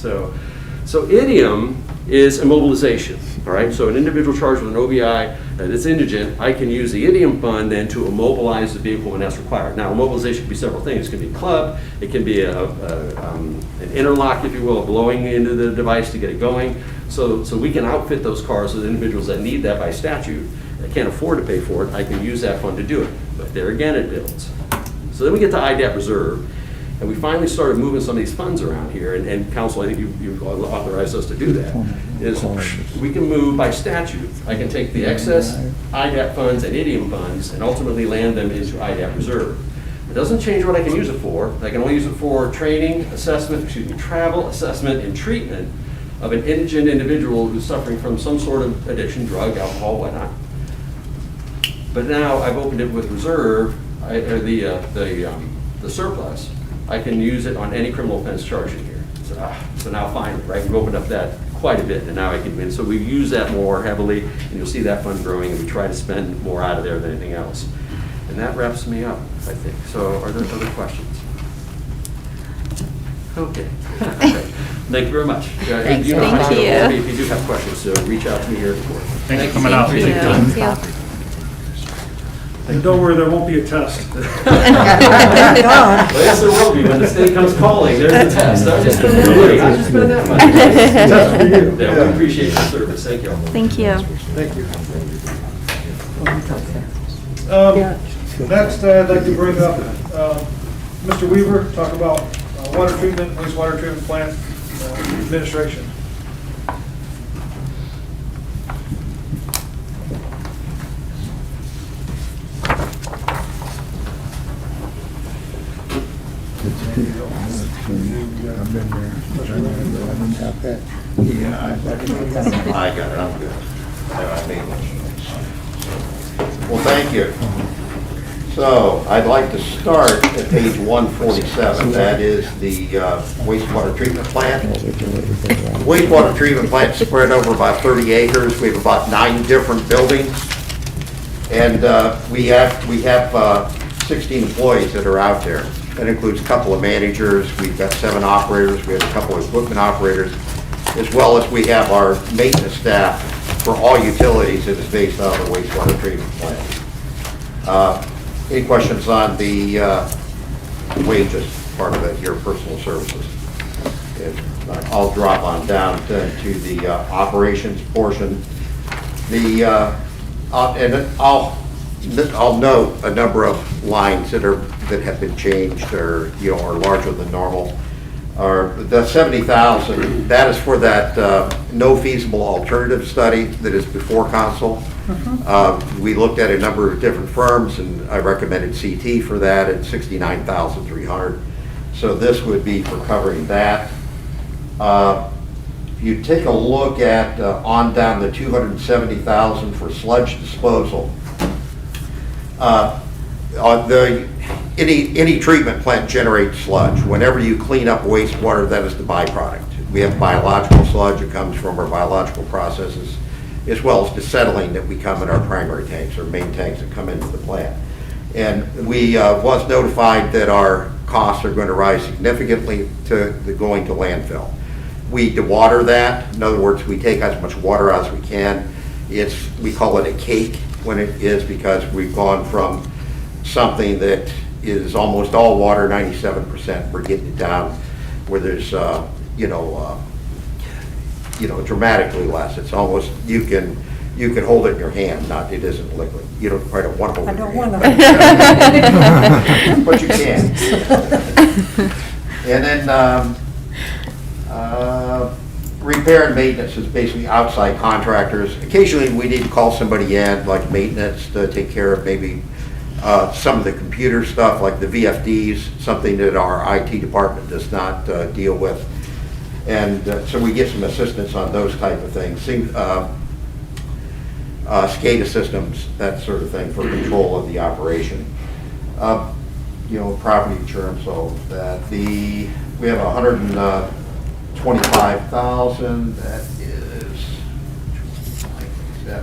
So idiom is immobilization, all right? So an individual charged with an OBI that is indigent, I can use the idiom fund then to immobilize the vehicle when that's required. Now, immobilization can be several things. It can be a club, it can be an interlock, if you will, blowing into the device to get it going. So we can outfit those cars with individuals that need that by statute. They can't afford to pay for it. I can use that fund to do it. But there again, it builds. So then we get to IDAT reserve. And we finally started moving some of these funds around here, and council, I think you authorized us to do that, is we can move by statute. I can take the excess IDAT funds and idiom funds and ultimately land them into IDAT reserve. It doesn't change what I can use it for. I can only use it for training, travel, assessment, and treatment of an indigent individual who's suffering from some sort of addiction, drug, alcohol, whatnot. But now I've opened it with reserve, the surplus. I can use it on any criminal offense charge in here. So now finally, right, we've opened up that quite a bit, and now I can, and so we use that more heavily, and you'll see that fund growing, and we try to spend more out of there than anything else. And that wraps me up, I think. So are there other questions? Okay. Thank you very much. Thanks. You know, Thank you. If you do have questions, so reach out to me here at the board. Thanks for coming out. Thank you. And don't worry, there won't be a test. Thank God. Well, yes, there will be when the state comes calling. There's the test. I just spend that money. Test for you. Yeah, we appreciate your service. Thank you. Thank you. Thank you. Next, I'd like to bring up Mr. Weaver, talk about water treatment, wastewater treatment plant administration. I've been there. I didn't have that. I got it, I'm good. Well, thank you. So I'd like to start at page 147. That is the wastewater treatment plant. Wastewater treatment plant spread over about 30 acres. We have about 9 different buildings. And we have 16 employees that are out there. That includes a couple of managers. We've got 7 operators. We have a couple of equipment operators, as well as we have our maintenance staff for all utilities that is based on the wastewater treatment plant. Any questions on the wages part of it, your personal services? I'll drop on down to the operations portion. I'll note a number of lines that have been changed or are larger than normal. The 70,000, that is for that no feasible alternative study that is before council. We looked at a number of different firms, and I recommended CT for that at $69,300. So this would be for covering that. If you take a look at on down the $270,000 for sludge disposal. Any treatment plant generates sludge. Whenever you clean up wastewater, that is the byproduct. We have biological sludge that comes from our biological processes, as well as the settling that we come in our primary tanks or main tanks that come into the plant. And we was notified that our costs are going to rise significantly to going to landfill. We dewater that. In other words, we take as much water as we can. We call it a cake when it is, because we've gone from something that is almost all water, 97%, we're getting it down where there's, dramatically less. It's almost, you can hold it in your hand, it isn't liquid. You don't quite want to hold it in your hand. But you can. And then repair and maintenance is basically outside contractors. Occasionally we need to call somebody in, like maintenance, to take care of maybe some of the computer stuff, like the VFDs, something that our IT department does not deal with. And so we get some assistance on those type of things. SCADA systems, that sort of thing, for control of the operation. Property insurance, so that we have 125,000.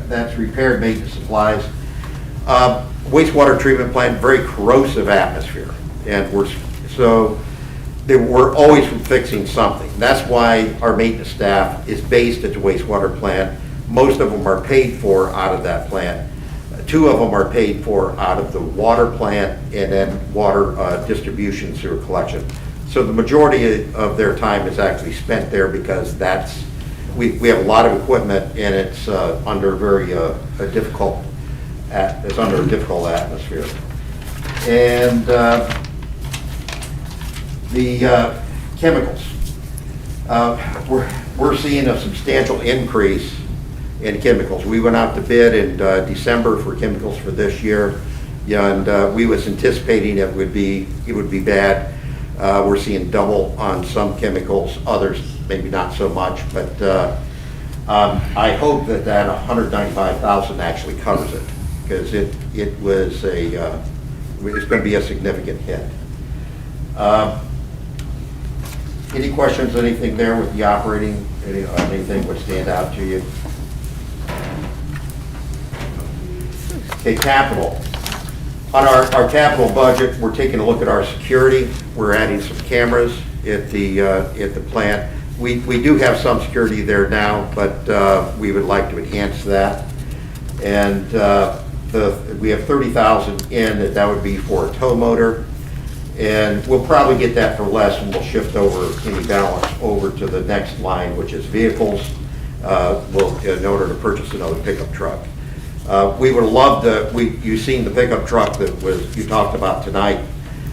That's repaired maintenance supplies. Wastewater treatment plant, very corrosive atmosphere, and we're always fixing something. That's why our maintenance staff is based at the wastewater plant. Most of them are paid for out of that plant. 2 of them are paid for out of the water plant, and then water distribution, sewer collection. So the majority of their time is actually spent there, because we have a lot of equipment, and it's under a difficult atmosphere. And the chemicals, we're seeing a substantial increase in chemicals. We went out to bid in December for chemicals for this year, and we was anticipating it would be bad. We're seeing double on some chemicals, others maybe not so much, but I hope that 195,000 actually covers it, because it's going to be a significant hit. Any questions, anything there with the operating, anything would stand out to you? Okay, capital. On our capital budget, we're taking a look at our security. We're adding some cameras at the plant. We do have some security there now, but we would like to enhance that. And we have 30,000 in that would be for a tow motor. And we'll probably get that for less, and we'll shift over any balance over to the next line, which is vehicles, in order to purchase another pickup truck. We would love you've seen the pickup truck that you talked about tonight.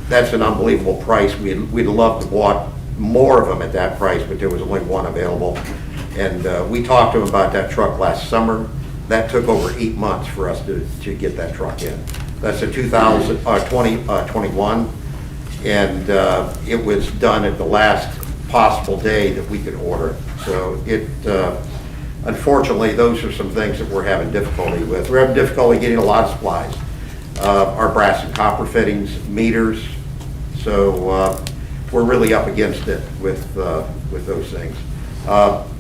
That's an unbelievable price. We'd love to bought more of them at that price, but there was only one available. And we talked to them about that truck last summer. That took over 8 months for us to get that truck in. That's a 2021. And it was done at the last possible day that we could order it. So unfortunately, those are some things that we're having difficulty with. We're having difficulty getting a lot of supplies. our brass and copper fittings, meters. So we're really up against it with those things.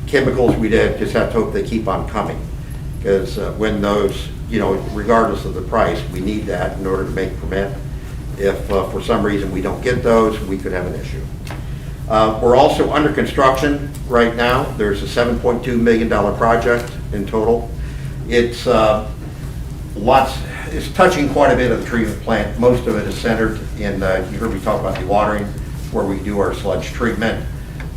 Chemicals, we just have to hope they keep on coming, because when those, regardless of the price, we need that in order to make permit. If for some reason we don't get those, we could have an issue. We're also under construction right now. There's a $7.2 million project in total. It's it's touching quite a bit of the treatment plant. Most of it is centered in, you heard me talk about dewatering, where we do our sludge treatment.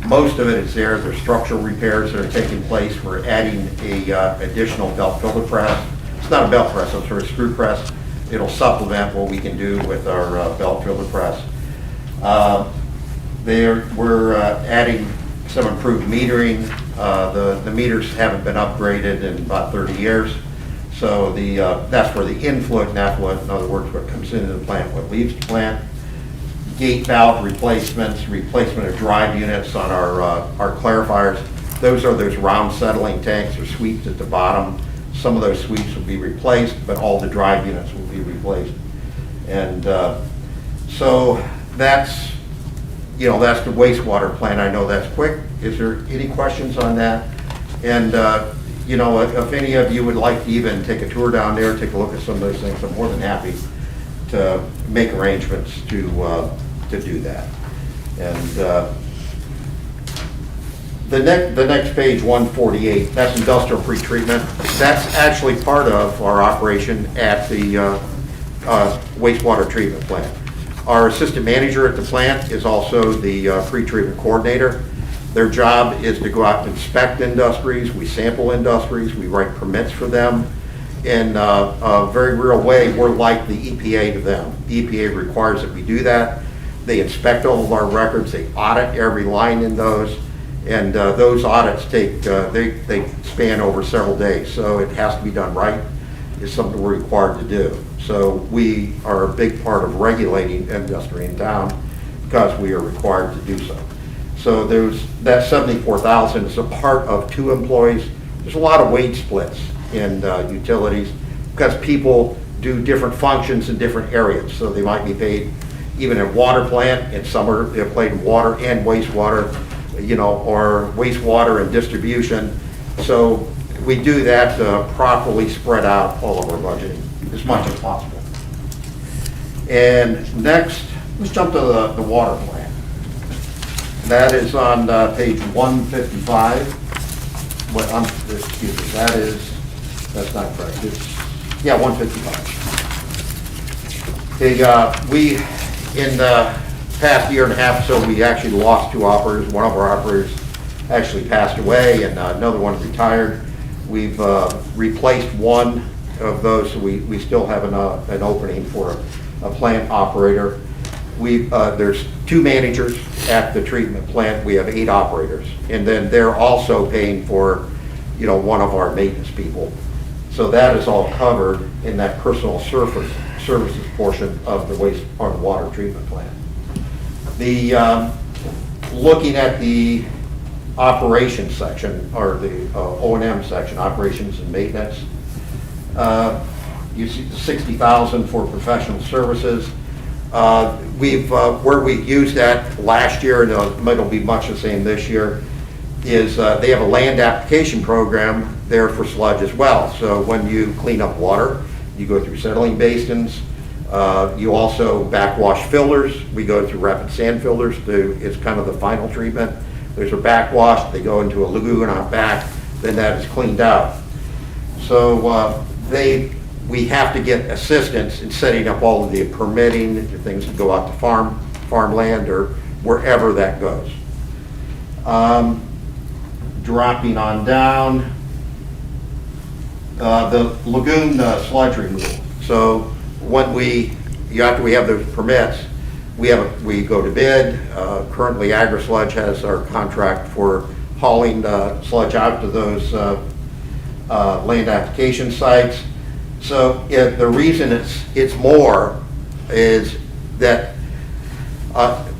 Most of it is there. There's structural repairs that are taking place. We're adding a additional belt filter press. It's not a belt press, it's sort of screw press. It'll supplement what we can do with our belt filter press. We're adding some improved metering. The meters haven't been upgraded in about 30 years. So that's where the influent and effluent, in other words, what comes into the plant, what leaves the plant. Gate valve replacements, replacement of drive units on our clarifiers. Those are those round settling tanks or sweeps at the bottom. Some of those sweeps will be replaced, but all the drive units will be replaced. And so that's the wastewater plant. I know that's quick. Is there any questions on that? And if any of you would like to even take a tour down there, take a look at some of those things, I'm more than happy to make arrangements to do that. And the next page, 148, that's industrial pretreatment. That's actually part of our operation at the wastewater treatment plant. Our assistant manager at the plant is also the pretreatment coordinator. Their job is to go out and inspect industries. We sample industries. We write permits for them. In a very real way, we're like the EPA to them. The EPA requires that we do that. They inspect all of our records. They audit every line in those. And those audits they span over several days. So it has to be done right. It's something we're required to do. So we are a big part of regulating industry in town because we are required to do so. So that $74,000 is a part of 2 employees. There's a lot of wage splits in utilities because people do different functions in different areas. So they might be paid even in water plant, and some are paid in water and wastewater, or wastewater and distribution. So we do that to properly spread out all of our budgeting as much as possible. And next, let's jump to the water plant. That is on page 155. Excuse me, that's not correct. It's, 155. We, in the past year and a half or so, we actually lost 2 operators. One of our operators actually passed away, and another one retired. We've replaced one of those, so we still have an opening for a plant operator. There's 2 managers at the treatment plant. We have 8 operators, and then they're also paying for, one of our maintenance people. So that is all covered in that personal services portion of the water treatment plant. Looking at the operations section, or the O&M section, operations and maintenance, you see the $60,000 for professional services. Where we used that last year, and it'll be much the same this year, is they have a land application program there for sludge as well. So when you clean up water, you go through settling basins. You also backwash fillers. We go through rapid sand fillers. It's kind of the final treatment. There's a backwash. They go into a lagoon out back. Then that is cleaned out. So we have to get assistance in setting up all of the permitting, the things that go out to farmland or wherever that goes. Dropping on down, the lagoon sludge removal. So after we have those permits, we go to bid. Currently, AgriSludge has our contract for hauling sludge out to those land application sites. So the reason it's more is that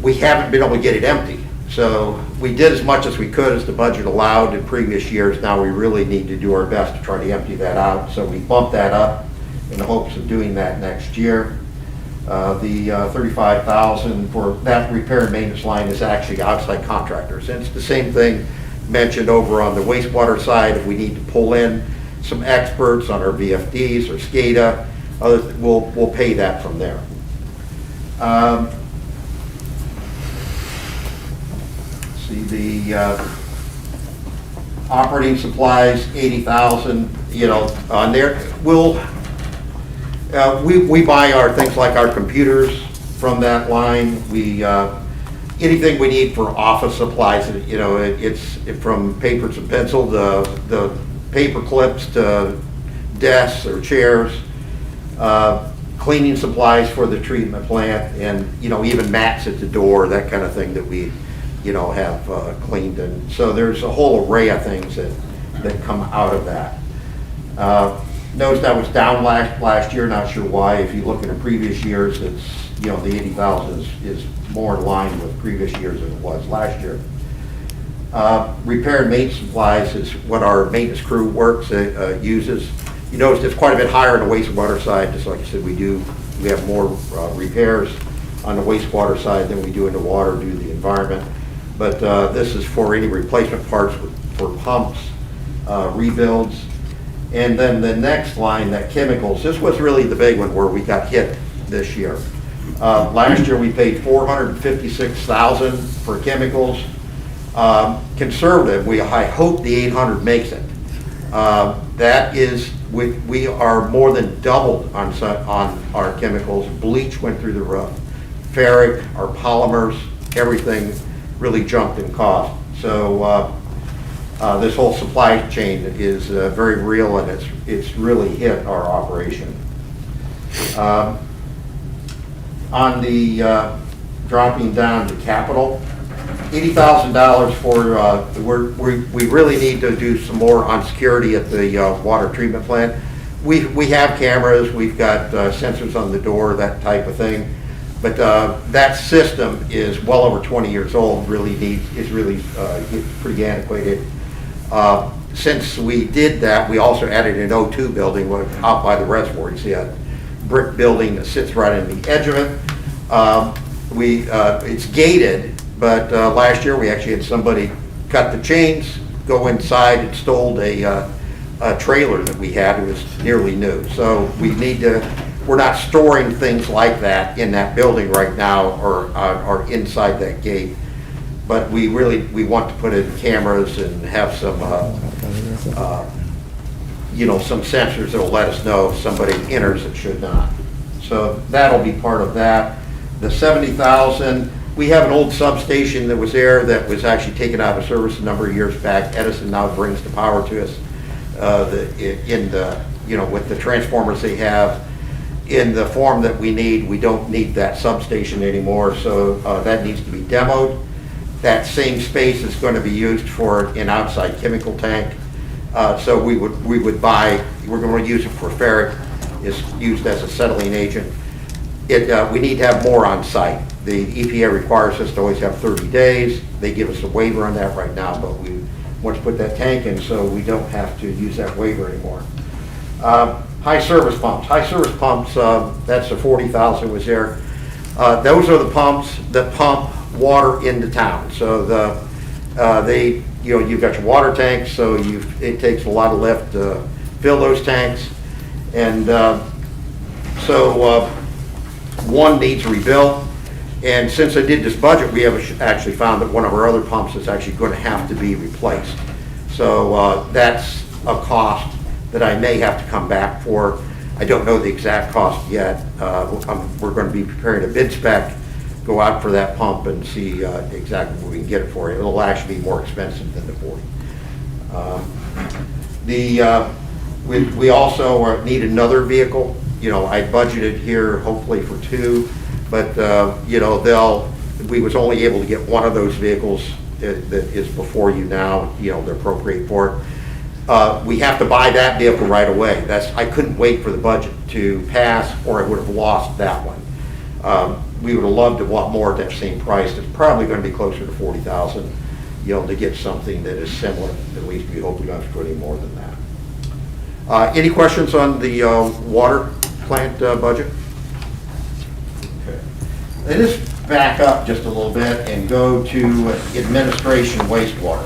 we haven't been able to get it empty. So we did as much as we could as the budget allowed in previous years. Now we really need to do our best to try to empty that out. So we bumped that up in the hopes of doing that next year. The $35,000 for that repair and maintenance line is actually outside contractors. And it's the same thing mentioned over on the wastewater side. If we need to pull in some experts on our VFDs or SCADA, we'll pay that from there. See the operating supplies, $80,000, on there. We buy our things like our computers from that line. Anything we need for office supplies, it's from papers and pencil, the paper clips to desks or chairs, cleaning supplies for the treatment plant, and even mats at the door, that kind of thing that we have cleaned. And so there's a whole array of things that come out of that. Notice that was down last year, not sure why. If you look at the previous years, it's, the $80,000 is more in line with previous years than it was last year. Repair and maintenance supplies is what our maintenance crew uses. You notice it's quite a bit higher on the wastewater side, just like I said, we have more repairs on the wastewater side than we do in the water due to the environment. But this is for any replacement parts for pumps, rebuilds. And then the next line, that chemicals, this was really the big one where we got hit this year. Last year we paid $456,000 for chemicals. Conservative, I hope the 800 makes it. That is, we are more than doubled on our chemicals. Bleach went through the roof. Ferric, our polymers, everything really jumped in cost. So this whole supply chain is very real, and it's really hit our operation. On the dropping down to capital, $80,000 for we really need to do some more on security at the water treatment plant. We have cameras, we've got sensors on the door, that type of thing. But that system is well over 20 years old. It's pretty antiquated. Since we did that, we also added an O2 building out by the reservoir. You see a brick building that sits right on the edge of it. It's gated, but last year we actually had somebody cut the chains, go inside, and stole a trailer that we had. It was nearly new. So we're not storing things like that in that building right now or inside that gate. But we want to put in cameras and have some sensors that will let us know if somebody enters that should not. So that'll be part of that. The $70,000, we have an old substation that was there that was actually taken out of service a number of years back. Edison now brings the power to us with the transformers they have. In the form that we need, we don't need that substation anymore, so that needs to be demoed. That same space is going to be used for an outside chemical tank. So we're going to use it for ferric. It's used as a settling agent. We need to have more on site. The EPA requires us to always have 30 days. They give us a waiver on that right now, but we want to put that tank in so we don't have to use that waiver anymore. High service pumps. That's the $40,000 was there. Those are the pumps that pump water into town. So you've got your water tanks, so it takes a lot of lift to fill those tanks. And so one needs rebuilt. And since I did this budget, we have actually found that one of our other pumps is actually going to have to be replaced. So that's a cost that I may have to come back for. I don't know the exact cost yet. We're going to be preparing a bid spec, go out for that pump and see exactly what we can get it for. It'll actually be more expensive than the 40. We also need another vehicle. I budgeted here hopefully for 2, but we was only able to get one of those vehicles that is before you now. They're appropriate for it. We have to buy that vehicle right away. I couldn't wait for the budget to pass, or I would have lost that one. We would have loved to want more at that same price. It's probably going to be closer to $40,000, to get something that is similar. At least we hope we don't have to put any more than that. Any questions on the water? plant budget. Okay. Let us back up just a little bit and go to administration wastewater.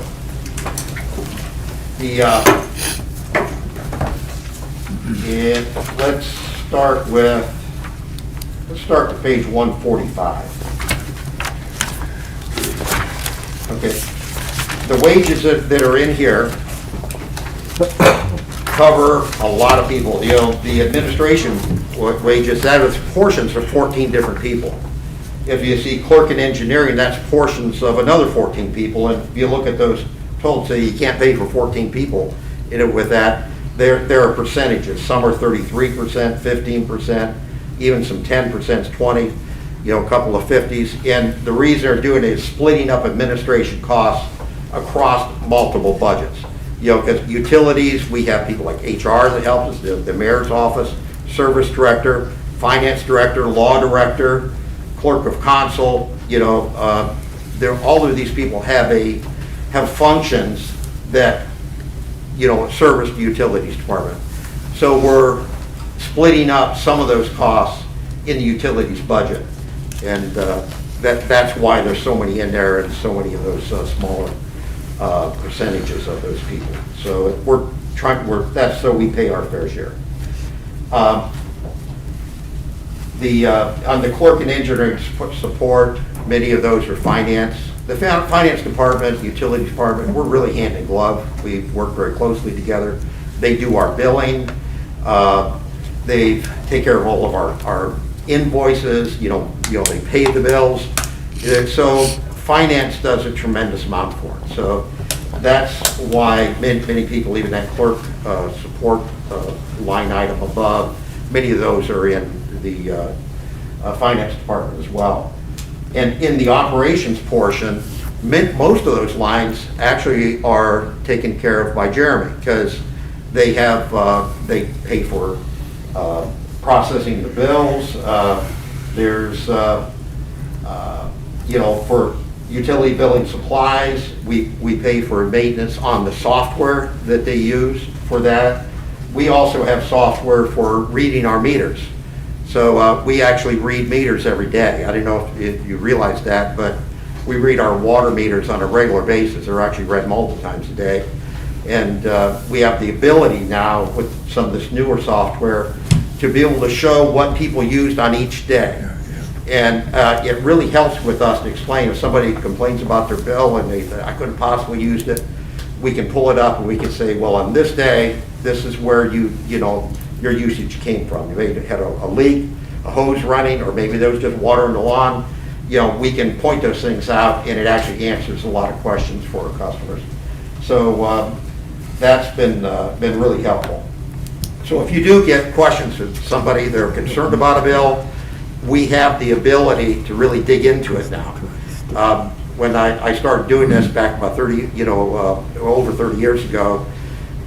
Let's start to page 145. Okay. The wages that are in here cover a lot of people. You know, the administration wages, that is portions of 14 different people. If you see clerk and engineering, that's portions of another 14 people. And if you look at those totals, say you can't pay for 14 people in it with that. There are percentages. Some are 33%, 15%, even some 10%, 20, you know, a couple of 50s. And the reason they're doing it is splitting up administration costs across multiple budgets. You know, because utilities, we have people like HR that helps us, the mayor's office, service director, finance director, law director, clerk of council. You know, all of these people have functions that, you know, service the utilities department. So we're splitting up some of those costs in the utilities budget, and that's why there's so many in there and so many of those smaller percentages of those people. So that's so we pay our fair share. On the clerk and engineering support, many of those are finance. The finance department, utilities department, we're really hand in glove. We work very closely together. They do our billing. They take care of all of our invoices. You know, they pay the bills. So finance does a tremendous amount for it. So that's why many people, even that clerk support line item above, many of those are in the finance department as well. And in the operations portion, most of those lines actually are taken care of by Jeremy, because they pay for processing the bills. There's you know, for utility billing supplies, we pay for maintenance on the software that they use for that. We also have software for reading our meters. So we actually read meters every day. I don't know if you realize that, but we read our water meters on a regular basis. They're actually read multiple times a day. And we have the ability now with some of this newer software to be able to show what people used on each day. And it really helps with us to explain if somebody complains about their bill and they say, I couldn't possibly used it, we can pull it up and we can say, well, on this day, this is where you know, your usage came from. You maybe had a leak, a hose running, or maybe there was just water in the lawn. You know, we can point those things out, and it actually answers a lot of questions for our customers. So that's been really helpful. So if you do get questions from somebody, they're concerned about a bill, we have the ability to really dig into it now. When I started doing this back about over 30 years ago,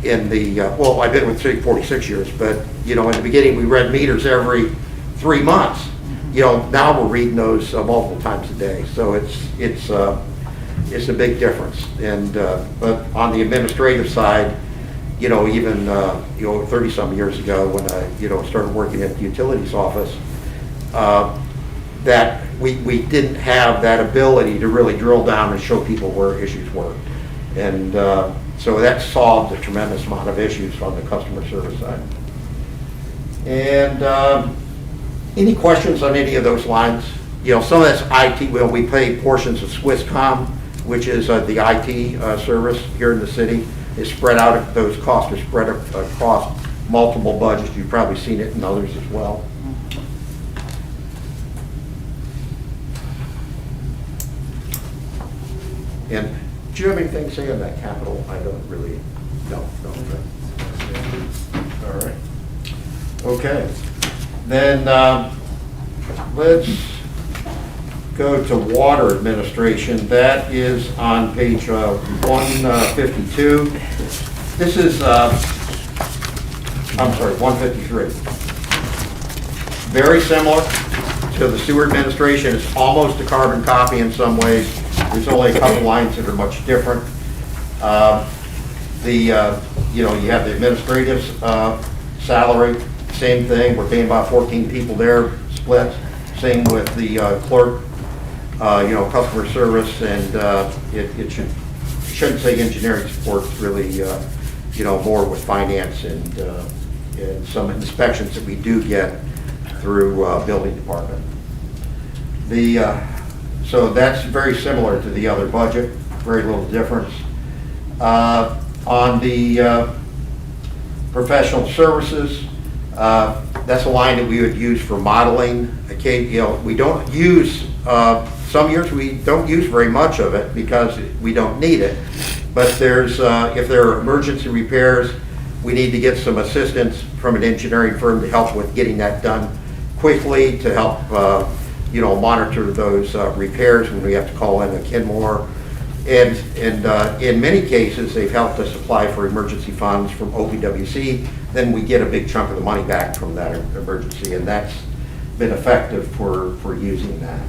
in the, well, I've been with the city 46 years, but, you know, in the beginning, we read meters every 3 months. You know, now we're reading those multiple times a day. So it's a big difference. And, but on the administrative side, you know, even, 30-some years ago when I, started working at the utilities office, that we didn't have that ability to really drill down and show people where issues were. And so that solved a tremendous amount of issues on the customer service side. And any questions on any of those lines? You know, some of that's IT. Well, we pay portions of Swisscom, which is the IT service here in the city. It's spread out. Those costs are spread across multiple budgets. You've probably seen it in others as well. And do you have anything to say on that capital? I don't really, no. All right. Okay. Then let's go to water administration. That is on page 152. This is, 153. Very similar to the sewer administration. It's almost a carbon copy in some ways. There's only a couple lines that are much different. You have the administrative salary, same thing, we're paying about 14 people there, split. Same with the clerk, customer service, and it shouldn't say engineering support, really, more with finance and some inspections that we do get through building department. So that's very similar to the other budget, very little difference. On the professional services, that's a line that we would use for modeling. We don't use, some years we don't use very much of it because we don't need it. But if there are emergency repairs, we need to get some assistance from an engineering firm to help with getting that done quickly, to help monitor those repairs when we have to call in a Kenmore. And in many cases, they've helped us apply for emergency funds from OPWC. Then we get a big chunk of the money back from that emergency, and that's been effective for using that.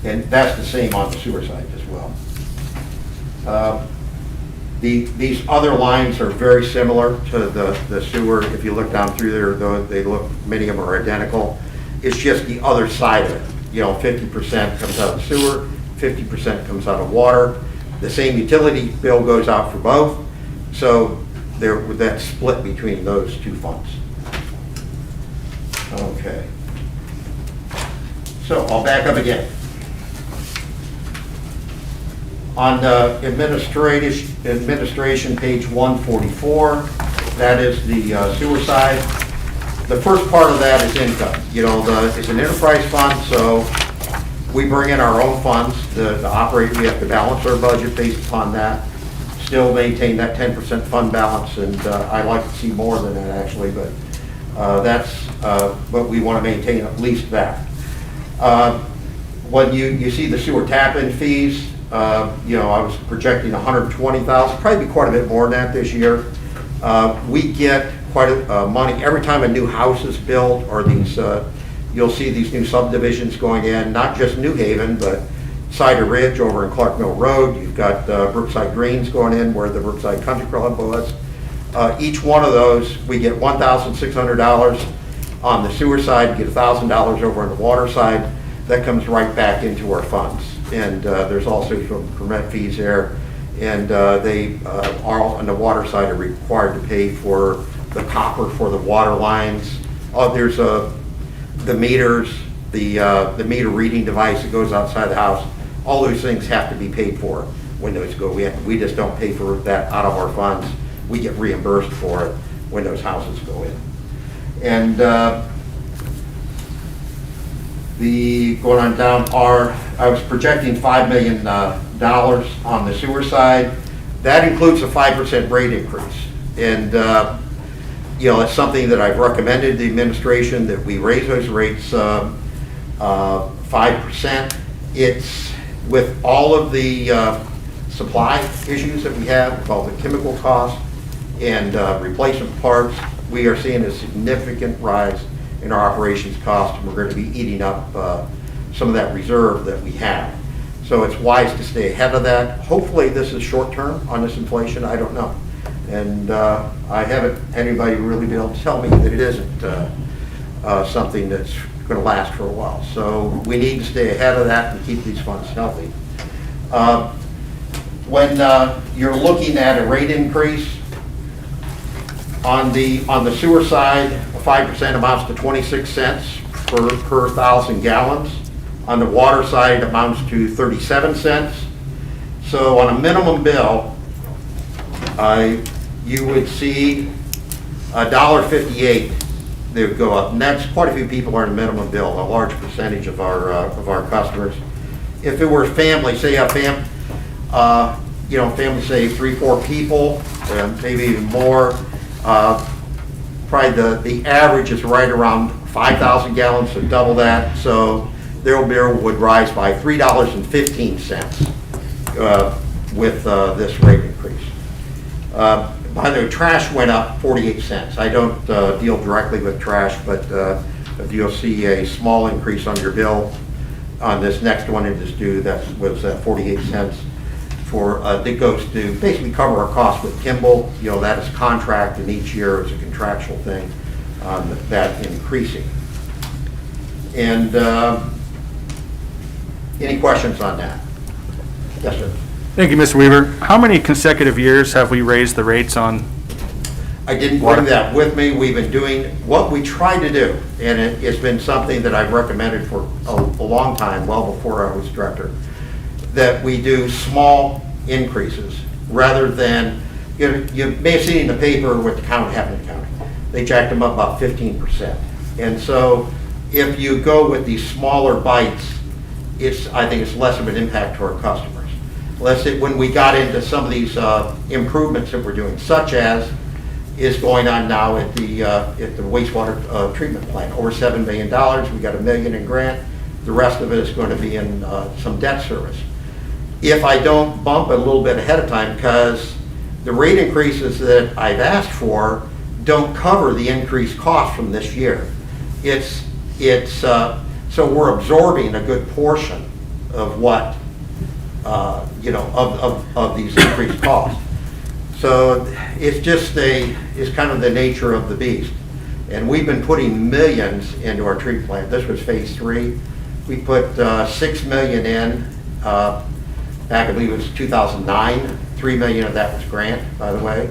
And that's the same on the sewer side as well. These other lines are very similar to the sewer. If you look down through there, though, many of them are identical. It's just the other side of it. 50% comes out of sewer, 50% comes out of water. The same utility bill goes out for both. So that's split between those two funds. Okay. So I'll back up again. On the administration, page 144, that is the sewer side. The first part of that is income. It's an enterprise fund, so we bring in our own funds to operate. We have to balance our budget based upon that. Still maintain that 10% fund balance, and I'd like to see more than that actually, but but we want to maintain at least that. When you see the sewer tap-in fees, I was projecting 120,000, probably be quite a bit more than that this year. We get quite a money every time a new house is built, or these, you'll see these new subdivisions going in, not just New Haven, but Cider Ridge over in Clark Mill Road. You've got Brookside Greens going in where the Brookside Country Club was. Each one of those, we get $1,600 on the sewer side, get $1,000 over on the water side. That comes right back into our funds. And there's also some permit fees there. And they are on the water side are required to pay for the copper for the water lines. There's the meters, the meter reading device that goes outside the house. All those things have to be paid for when those go. We just don't pay for that out of our funds. We get reimbursed for it when those houses go in. And going on down, I was projecting $5 million on the sewer side. That includes a 5% rate increase. And it's something that I've recommended the administration that we raise those rates 5%. It's with all of the supply issues that we have, with all the chemical costs and replacement parts, we are seeing a significant rise in our operations cost, and we're going to be eating up some of that reserve that we have. So it's wise to stay ahead of that. Hopefully this is short term on this inflation, I don't know. And I haven't anybody really been able to tell me that it isn't something that's going to last for a while. So we need to stay ahead of that and keep these funds healthy. When you're looking at a rate increase, on the sewer side, 5% amounts to 26 cents per 1,000 gallons. On the water side, it amounts to 37 cents. So on a minimum bill, you would see $1.58 that would go up, and that's quite a few people are on a minimum bill, a large percentage of our customers. If it were family, say a family, say 3-4 people, maybe even more. Probably the average is right around 5,000 gallons, so double that. So their bill would rise by $3.15 with this rate increase. By the way, trash went up 48 cents. I don't deal directly with trash, but you'll see a small increase on your bill. On this next one, it is due, that was 48 cents that goes to basically cover our costs with Kimball. You know, that is contract, and each year is a contractual thing, that increasing. And any questions on that? Yes, sir. Thank you, Mr. Weaver. How many consecutive years have we raised the rates on? I didn't bring that with me. We've been doing what we try to do, and it's been something that I've recommended for a long time, well before I was director, that we do small increases rather than, you may have seen in the paper what the county happened in the county. They jacked them up about 15%. And so if you go with these smaller bites, I think it's less of an impact to our customers. When we got into some of these improvements that we're doing, such as is going on now at the wastewater treatment plant, over $7 million. We got $1 million in grant. The rest of it is going to be in some debt service. If I don't bump it a little bit ahead of time, because the rate increases that I've asked for don't cover the increased cost from this year. So we're absorbing a good portion of what, of these increased costs. So it's kind of the nature of the beast. And we've been putting millions into our treatment plant. This was phase 3. We put $6 million in back, I believe it was 2009. $3 million of that was grant, by the way.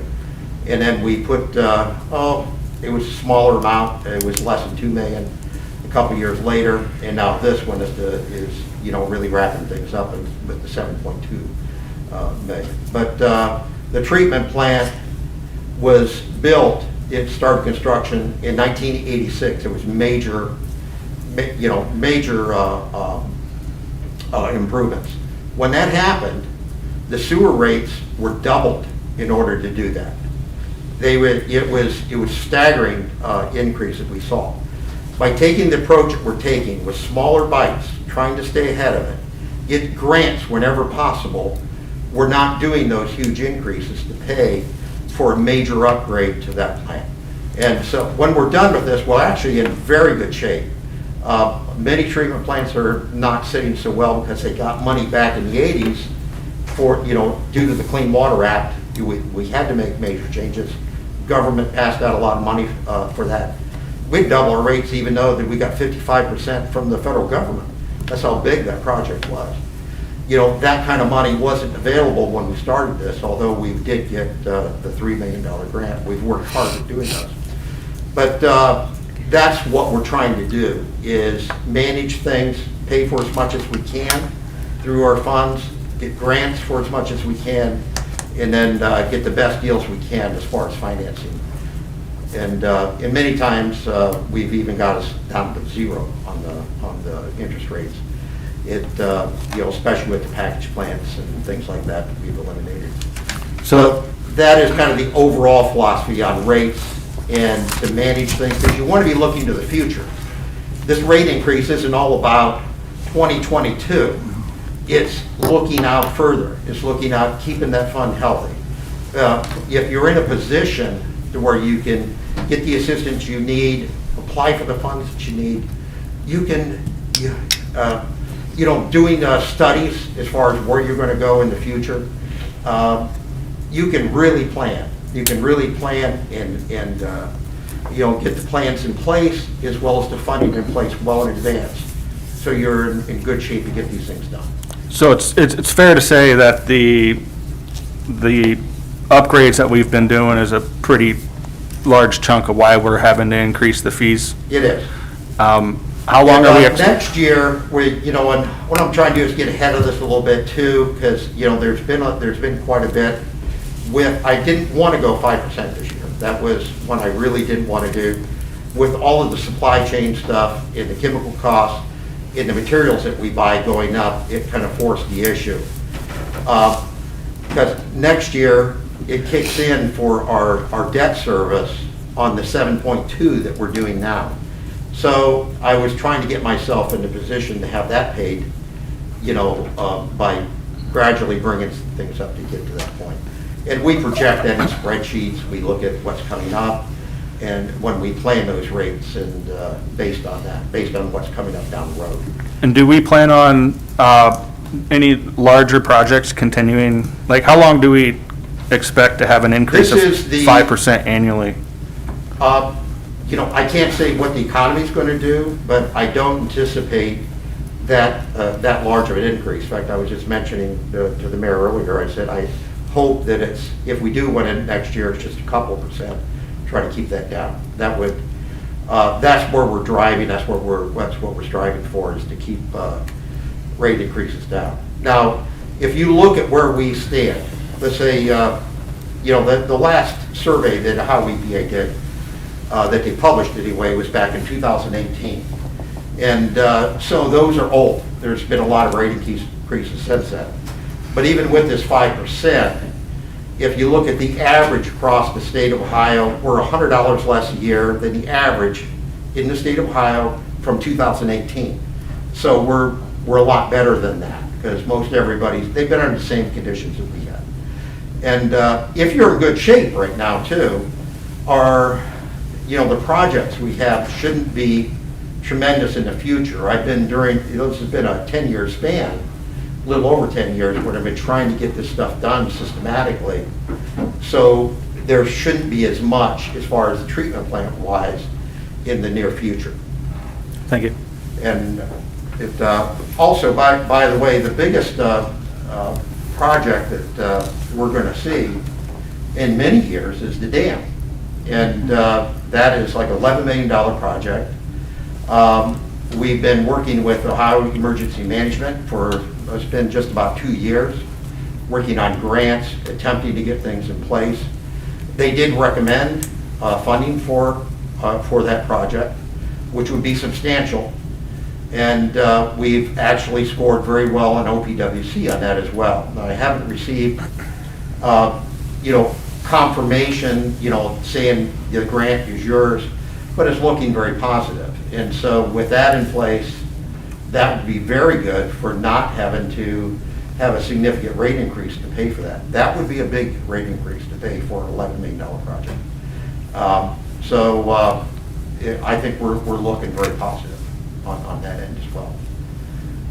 And then we put, it was a smaller amount. It was less than $2 million a couple years later. And now this one is really wrapping things up with the 7.2 million. But the treatment plant was built, it started construction in 1986. It was major improvements. When that happened, the sewer rates were doubled in order to do that. It was staggering increase that we saw. By taking the approach that we're taking with smaller bites, trying to stay ahead of it, get grants whenever possible, we're not doing those huge increases to pay for a major upgrade to that plant. And so when we're done with this, we're actually in very good shape. Many treatment plants are not sitting so well because they got money back in the 80s for, due to the Clean Water Act. We had to make major changes. Government passed out a lot of money for that. We'd double our rates even though that we got 55% from the federal government. That's how big that project was. That kind of money wasn't available when we started this, although we did get the $3 million grant. We've worked hard at doing those. But that's what we're trying to do, is manage things, pay for as much as we can through our funds, get grants for as much as we can, and then get the best deals we can as far as financing. And many times we've even got us down to zero on the interest rates. Especially with the package plants and things like that we've eliminated. So that is kind of the overall philosophy on rates and to manage things, because you want to be looking to the future. This rate increase isn't all about 2022. It's looking out further. It's looking out, keeping that fund healthy. If you're in a position to where you can get the assistance you need, apply for the funds that you need, you can, doing studies as far as where you're going to go in the future, you can really plan. You can really plan and get the plans in place as well as the funding in place well in advance. So you're in good shape to get these things done. So it's fair to say that the upgrades that we've been doing is a pretty large chunk of why we're having to increase the fees. It is. How long are we? Next year, and what I'm trying to do is get ahead of this a little bit too, because there's been quite a bit. I didn't want to go 5% this year. That was one I really didn't want to do. With all of the supply chain stuff and the chemical costs and the materials that we buy going up, it kind of forced the issue. Because next year it kicks in for our debt service on the 7.2 that we're doing now. So I was trying to get myself in the position to have that paid, by gradually bringing things up to get to that point. And we project that in spreadsheets. We look at what's coming up, and when we plan those rates, and based on what's coming up down the road. And do we plan on any larger projects continuing? Like, how long do we expect to have an increase of This is the- 5% annually? You know, I can't say what the economy's going to do, but I don't anticipate that large of an increase. In fact, I was just mentioning to the mayor earlier, I said, I hope that it's, if we do one in next year, it's just a couple percent, try to keep that down. That would, that's where we're driving, that's what we're striving for, is to keep rate increases down. Now, if you look at where we stand, let's say, you know, the last survey that how EPA did, that they published anyway, was back in 2018. And so those are old. There's been a lot of rate increases since then. But even with this 5%, if you look at the average across the state of Ohio, we're $100 less a year than the average in the state of Ohio from 2018. So we're a lot better than that, because most everybody's, they've been under the same conditions that we had. And if you're in good shape right now too, you know, the projects we have shouldn't be tremendous in the future. I've been this has been a 10-year span, a little over 10 years, where I've been trying to get this stuff done systematically. So there shouldn't be as much as far as the treatment plant wise in the near future. Thank you. And it also, by the way, the biggest project that we're going to see in many years is the dam. And that is like an $11 million project. We've been working with Ohio Emergency Management for, it's been just about 2 years, working on grants, attempting to get things in place. They did recommend funding for that project, which would be substantial. And we've actually scored very well on OPWC on that as well. Now, I haven't received, you know, confirmation, you know, saying the grant is yours, but it's looking very positive. And so with that in place, that would be very good for not having to have a significant rate increase to pay for that. That would be a big rate increase to pay for an $11 million project. I think we're looking very positive on that end as well.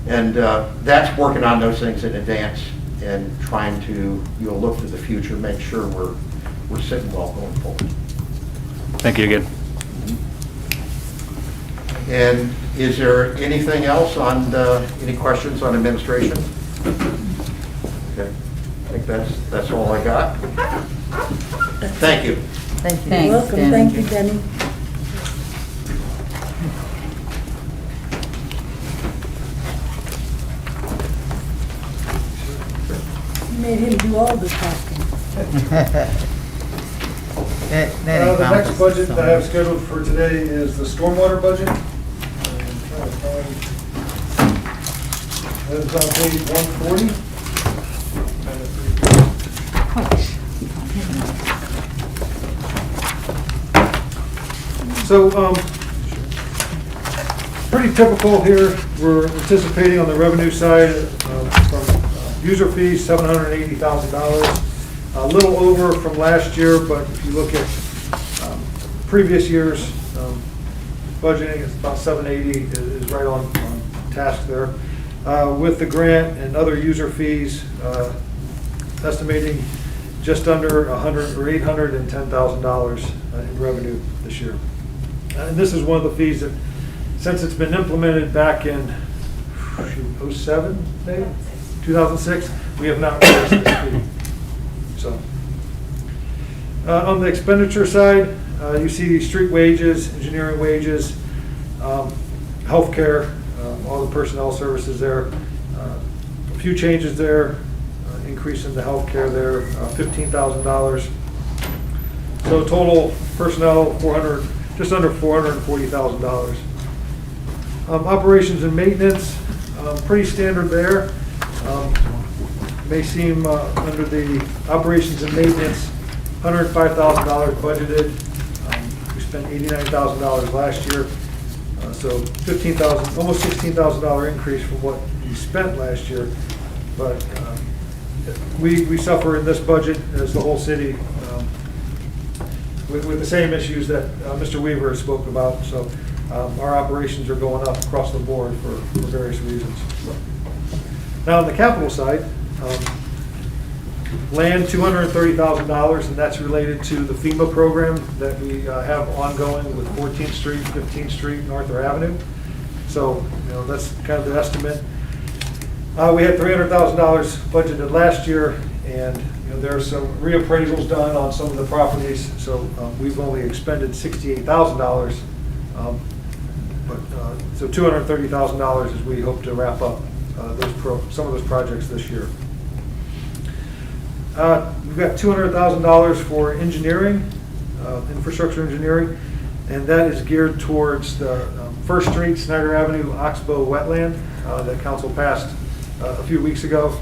And that's working on those things in advance and trying to, you know, look to the future, make sure we're sitting well going forward. Thank you again. And is there anything else on, any questions on administration? Okay, I think that's all I got. Thank you. Thank you. Thanks, You're welcome. Denny. Thank you, Denny. You made him do all the talking. The next budget that I have scheduled for today is the stormwater budget. I'm trying to find, that's on page 140. So, pretty typical here. We're anticipating on the revenue side from user fees, $780,000. A little over from last year, but if you look at previous years' budgeting, it's about 780 is right on task there. With the grant and other user fees, estimating just under $810,000 in revenue this year. And this is one of the fees that, since it's been implemented back in 2007, maybe 2006, we have not raised this fee. So, on the expenditure side, you see street wages, engineering wages, healthcare, all the personnel services there. A few changes there, increase in the healthcare there, $15,000. So total personnel, just under $440,000. Operations and maintenance, pretty standard there. May seem under the operations and maintenance, $105,000 budgeted. We spent $89,000 last year, so $15,000, almost $16,000 increase from what we spent last year. But we suffer in this budget as the whole city with the same issues that Mr. Weaver has spoke about. So our operations are going up across the board for various reasons. Now, on the capital side, land, $230,000, and that's related to the FEMA program that we have ongoing with 14th Street, 15th Street, and Arthur Avenue. So, that's kind of the estimate. We had $300,000 budgeted last year, and there are some reappraisals done on some of the properties, so we've only expended $68,000. So $230,000 as we hope to wrap up some of those projects this year. We've got $200,000 for engineering, infrastructure engineering, and that is geared towards the First Street, Snyder Avenue, Oxbow wetland that council passed a few weeks ago.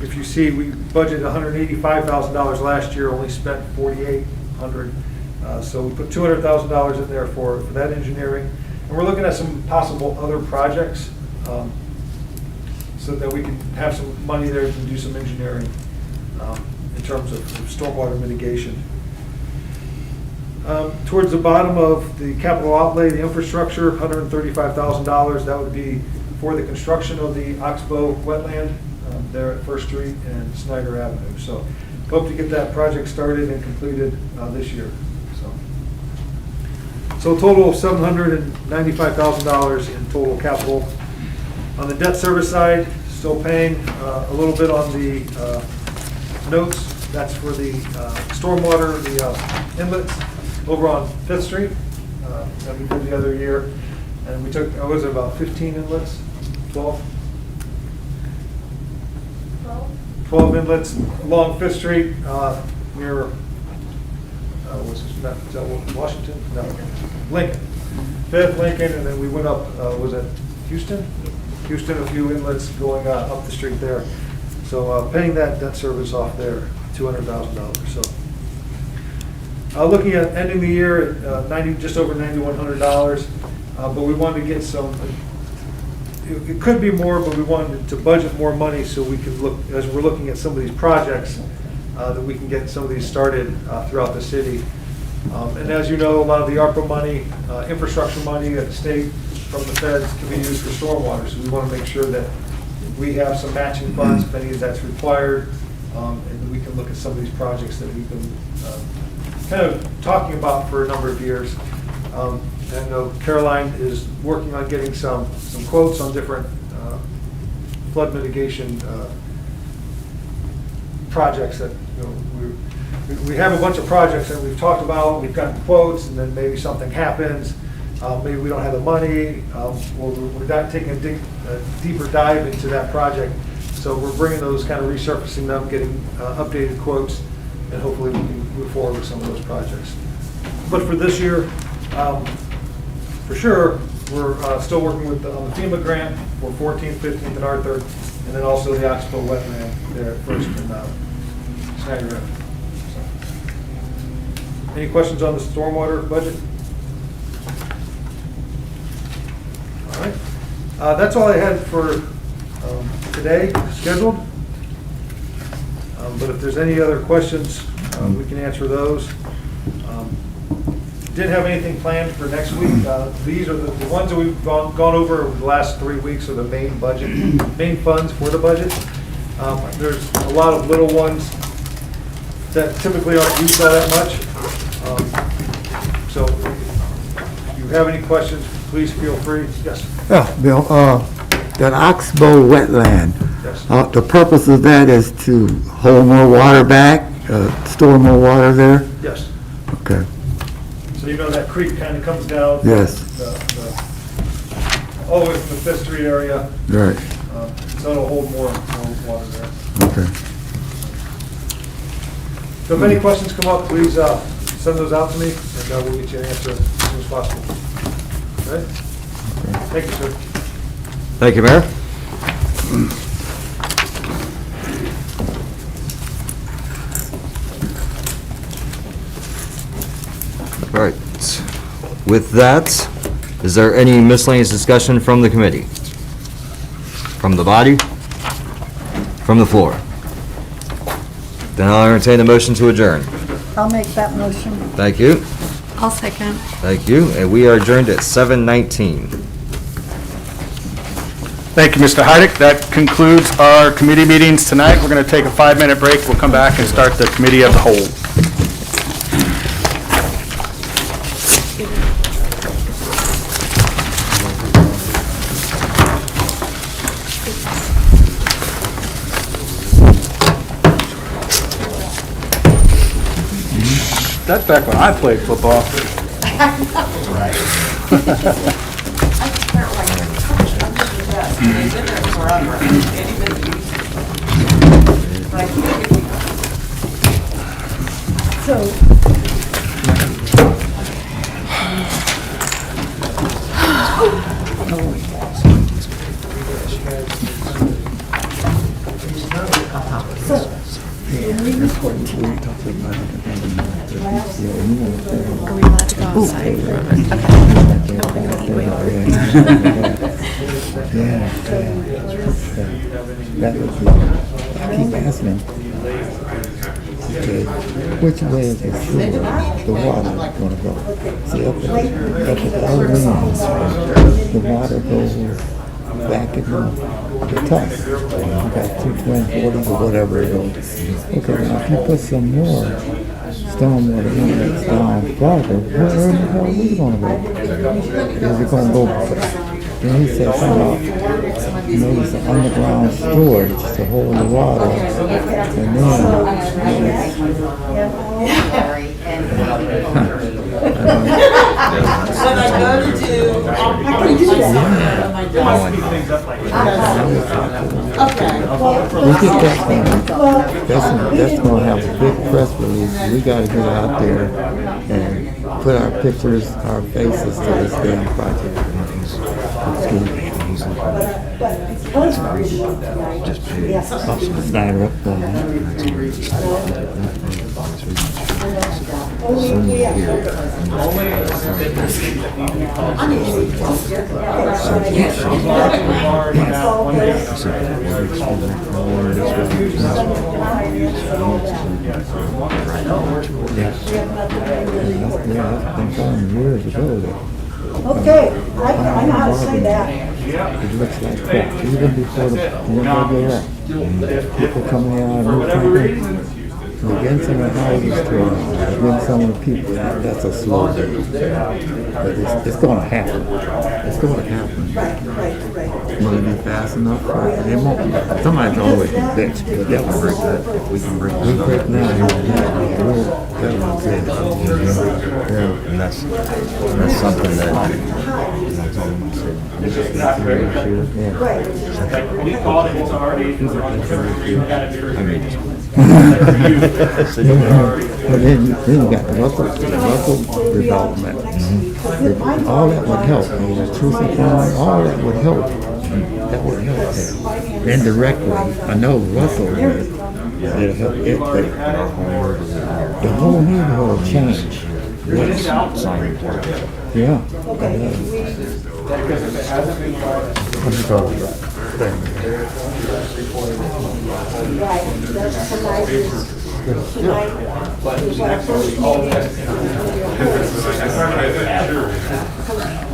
If you see, we budgeted $185,000 last year, only spent $4,800. So we put $200,000 in there for that engineering. And we're looking at some possible other projects so that we can have some money there to do some engineering in terms of stormwater mitigation. Towards the bottom of the capital outlay, the infrastructure, $135,000, that would be for the construction of the Oxbow wetland there at First Street and Snyder Avenue. So hope to get that project started and completed this year. So a total of $795,000 in total capital. On the debt service side, still paying a little bit on the notes. That's for the stormwater, the inlets over on 5th Street that we did the other year. And we took, was it about 15 inlets? 12? 12 inlets along 5th Street near, is that Washington? No, Lincoln. 5th, Lincoln, and then we went up, was it Houston? Houston, a few inlets going up the street there. So paying that debt service off there, $200,000. So looking at ending the year at just over $9,100, but we wanted to get some. It could be more, but we wanted to budget more money so we can look, as we're looking at some of these projects, that we can get some of these started throughout the city. And as you know, a lot of the ARPA money, infrastructure money at the state from the feds can be used for stormwater. So we want to make sure that we have some matching funds if any of that's required, and that we can look at some of these projects that we've been kind of talking about for a number of years. I know Caroline is working on getting some quotes on different flood mitigation projects that we have a bunch of projects that we've talked about. We've gotten quotes, and then maybe something happens. Maybe we don't have the money. We're not taking a deeper dive into that project. So we're bringing those, kind of resurfacing them, getting updated quotes, and hopefully we can move forward with some of those projects. But for this year, for sure, we're still working with on the FEMA grant for 14th, 15th, and Arthur, and then also the Oxbow wetland there at First and Snyder Avenue. So. Any questions on the stormwater budget? All right. That's all I had for today scheduled. But if there's any other questions, we can answer those. Didn't have anything planned for next week. These are the ones that we've gone over the last 3 weeks are the main budget, main funds for the budget. There's a lot of little ones that typically aren't used all that much. So if you have any questions, please feel free. Yes. Yeah, Bill, that Oxbow wetland, Yes. The purpose of that is to hold more water back, store more water there? Yes. Okay, So you know that creek kind of comes down. Yes. All the way from the 5th Street area. right, So it'll hold more water there. okay. So if any questions come up, please send those out to me, and we'll get you an answer as soon as possible. All right? Thank you, sir. Thank you, Mayor. All right. With that, is there any miscellaneous discussion from the committee? From the body? From the floor? Then I'll entertain a motion to adjourn. I'll make that motion. Thank you. I'll second. Thank you. And we are adjourned at 7:19. Thank you, Mr. Heidick. That concludes our committee meetings tonight. We're going to take a 5-minute break. We'll come back and start the committee of the whole. That's back when I played football. That would be, I keep asking, okay, which way is the sewer, the water gonna go? See, up at the other end, the water goes back in the tuck. You got 2 twin 40s or whatever it is. Okay, now if you put some more stormwater inlets down farther, where in the hell are we gonna go? Is it gonna go? Then he said something about maybe some underground storage to hold the water, and then that's gonna have a big press release. We gotta get out there and put our pictures, our faces to this damn project. Years ago. Okay, I know how to say that. It looks like crap, even before the people coming out and moving. We're getting some of the houses to getting some of the people. That's a slow day. But it's going to happen. It's going to happen. Will it be fast enough? It won't be. Somebody's always been bitch, but that will break that. If we can break that. We break now. Yeah. And that's something that, We called it, it's already, But then you got the Russell development. All that would help. The truth and all that would help. That would help there. Indirectly, I know Russell would. It'll help it, but the whole neighborhood will change. Yeah.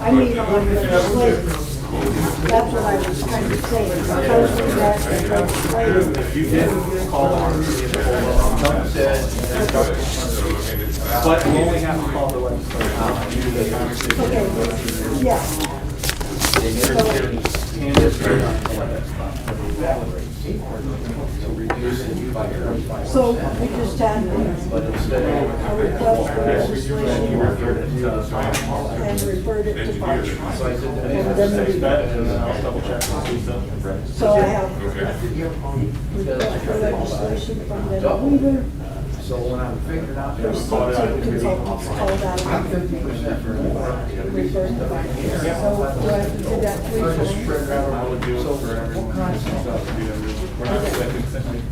I mean, on the legislation. That's what I was trying to say. Because we got the legislation. If you didn't call on but we only have to call the legislature. Okay, yeah. So we just had a request for legislation and referred it to budget. And then we, so I have request for legislation from the leader. So when I figured out. There's 16 consultants called out. Referred to budget. So do I have to do that 3 times?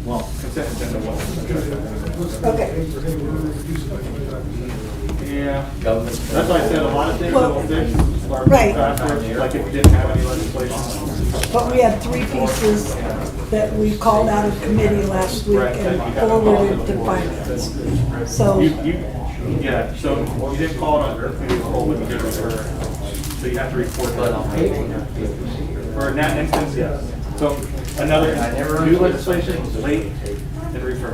Well, consent agenda wasn't. Okay. Yeah. That's why I said a lot of things will fix. Right. Like if we didn't have any legislation. But we had 3 pieces that we called out of committee last week and forwarded to finance. So, Yeah, so you didn't call it on earth, you didn't hold it together, so you have to report that on. For in that instance, yes. So another new legislation, late, and refer.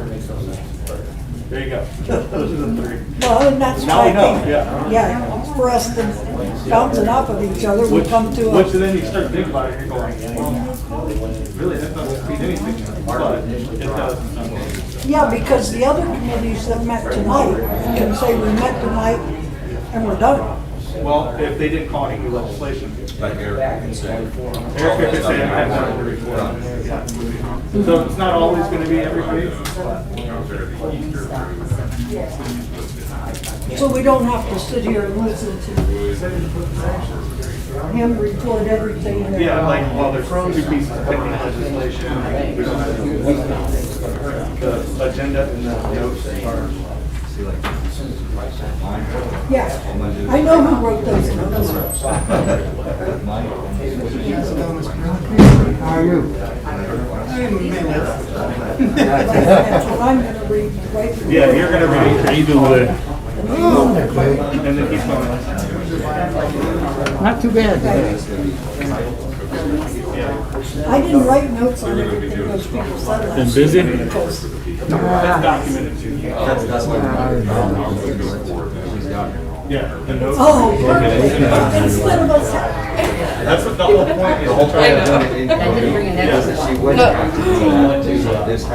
There you go. Those are the three. Well, and that's Now why we I know, think, yeah. yeah, for us to bouncing off of each other, we come to Which a, then you start thinking about it, you're going, well, really, that doesn't mean anything, but it does. yeah, because the other committees that met tonight can say we met tonight and we're done. Well, if they didn't call any new legislation. Like Eric could say, I have one to report. Yeah. So it's not always gonna be every week, but. So we don't have to sit here and listen to him report everything. that- Yeah, like, well, there's two pieces of pending legislation. The agenda and the notes are. Yeah, I know who wrote those notes. How are you? That's what I'm gonna read right before. Yeah, you're gonna read, you do it. And then he's going. Not too bad today. I didn't write notes on everything those people said last. Been busy? because- That's documented too. Yeah, the notes. Oh, perfect. Instead of us. That's what the whole point is.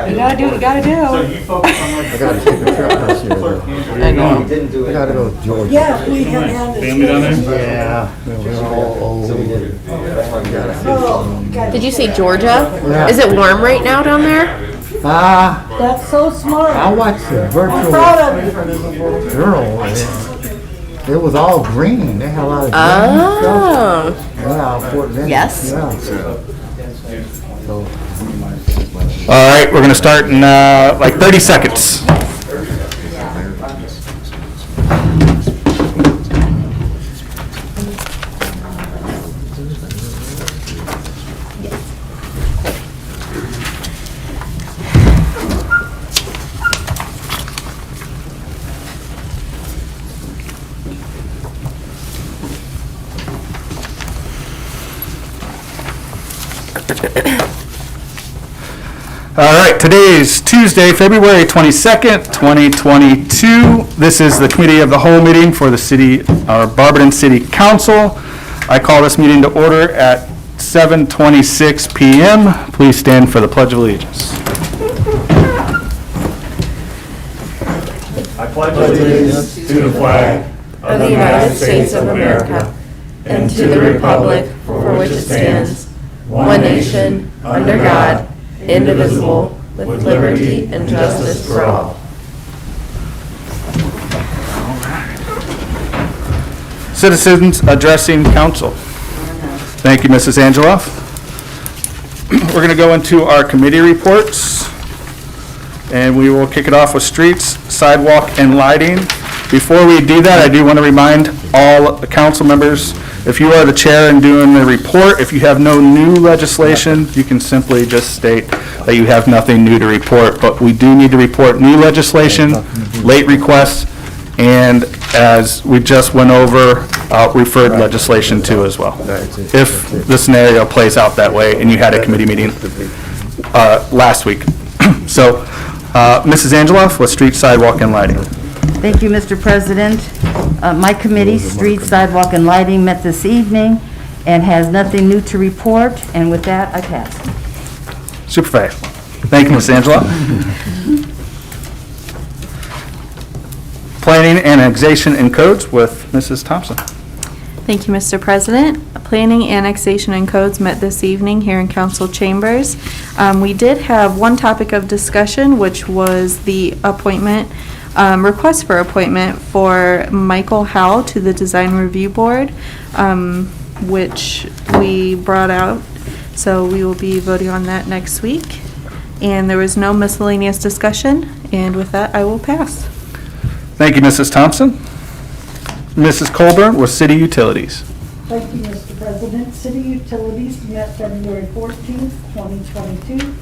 You gotta do what you gotta So do. you focus on like. I gotta take a trip this year though. I know. I gotta go to Georgia. Yeah, if we had had this. Family down there? Yeah, we're all old. Oh, God. Did you say Georgia? Yeah. Is it warm right now down there? That's so smart. I watched the I'm virtual proud of you. journal and it was all green. They had a lot of green Oh. stuff. Yeah, Fort Benning. Yes. Yeah. So, All right, we're going to start in like 30 seconds. All right, today is Tuesday, February 22nd, 2022. This is the Committee of the Whole meeting for the City, our Barberton City Council. I call this meeting to order at 7:26 PM. Please stand for the Pledge of Allegiance. I pledge allegiance to the flag Of the United States of America and to the republic for which it stands, one nation, under God, indivisible, with liberty and justice for all. Citizens addressing council. Thank you, Mrs. Angeloff. We're going to go into our committee reports, and we will kick it off with streets, sidewalk, and lighting. Before we do that, I do want to remind all the council members, if you are the chair and doing the report, if you have no new legislation, you can simply just state that you have nothing new to report. But we do need to report new legislation, late requests, and as we just went over, referred legislation too as well. If the scenario plays out that way and you had a committee meeting last week. So, Mrs. Angeloff, with street, sidewalk, and lighting. Thank you, Mr. President. My committee, Street, Sidewalk, and Lighting, met this evening and has nothing new to report, and with that, I pass. Super fast. Thank you, Ms. Angela. Planning, Annexation, and Codes with Mrs. Thompson. Thank you, Mr. President. Planning, Annexation, and Codes met this evening here in council chambers. We did have one topic of discussion, which was the appointment, request for appointment for Michael Howe to the Design Review Board, which we brought out. So we will be voting on that next week. And there was no miscellaneous discussion, and with that, I will pass. Thank you, Mrs. Thompson. Mrs. Colburn with City Utilities. Thank you, Mr. President. City Utilities met February 14th, 2022.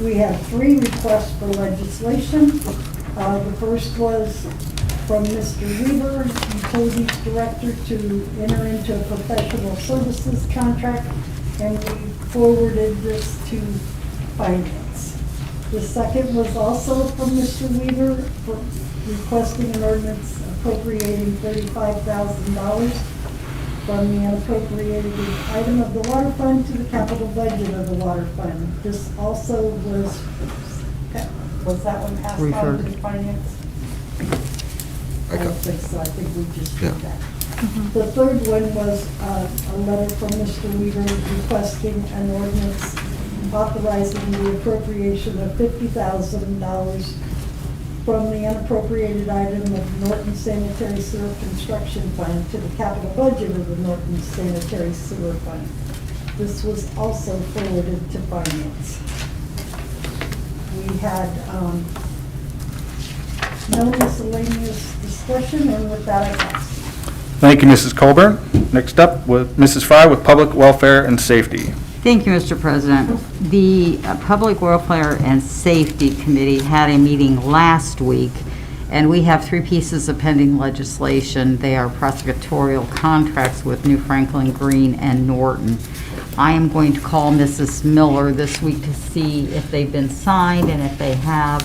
We have 3 requests for legislation. The first was from Mr. Weaver, Utilities Director, to enter into a professional services contract and we forwarded this to Finance. The second was also from Mr. Weaver for requesting an ordinance appropriating $35,000 from the unappropriated item of the water fund to the capital budget of the water fund. This also was that one passed on Referred. to Finance? I don't think so, I think we just did Yeah. that. The third one was a letter from Mr. Weaver requesting an ordinance authorizing the appropriation of $50,000 from the unappropriated item of Norton Sanitary Sewer Construction Fund to the capital budget of the Norton Sanitary Sewer Fund. This was also forwarded to Finance. We had no miscellaneous discussion, and with that, I pass. Thank you, Mrs. Colburn. Next up, with Mrs. Fry with Public Welfare and Safety. Thank you, Mr. President. The Public Welfare and Safety Committee had a meeting last week, and we have 3 pieces of pending legislation. They are prosecutorial contracts with New Franklin, Greene, and Norton. I am going to call Mrs. Miller this week to see if they've been signed, and if they have,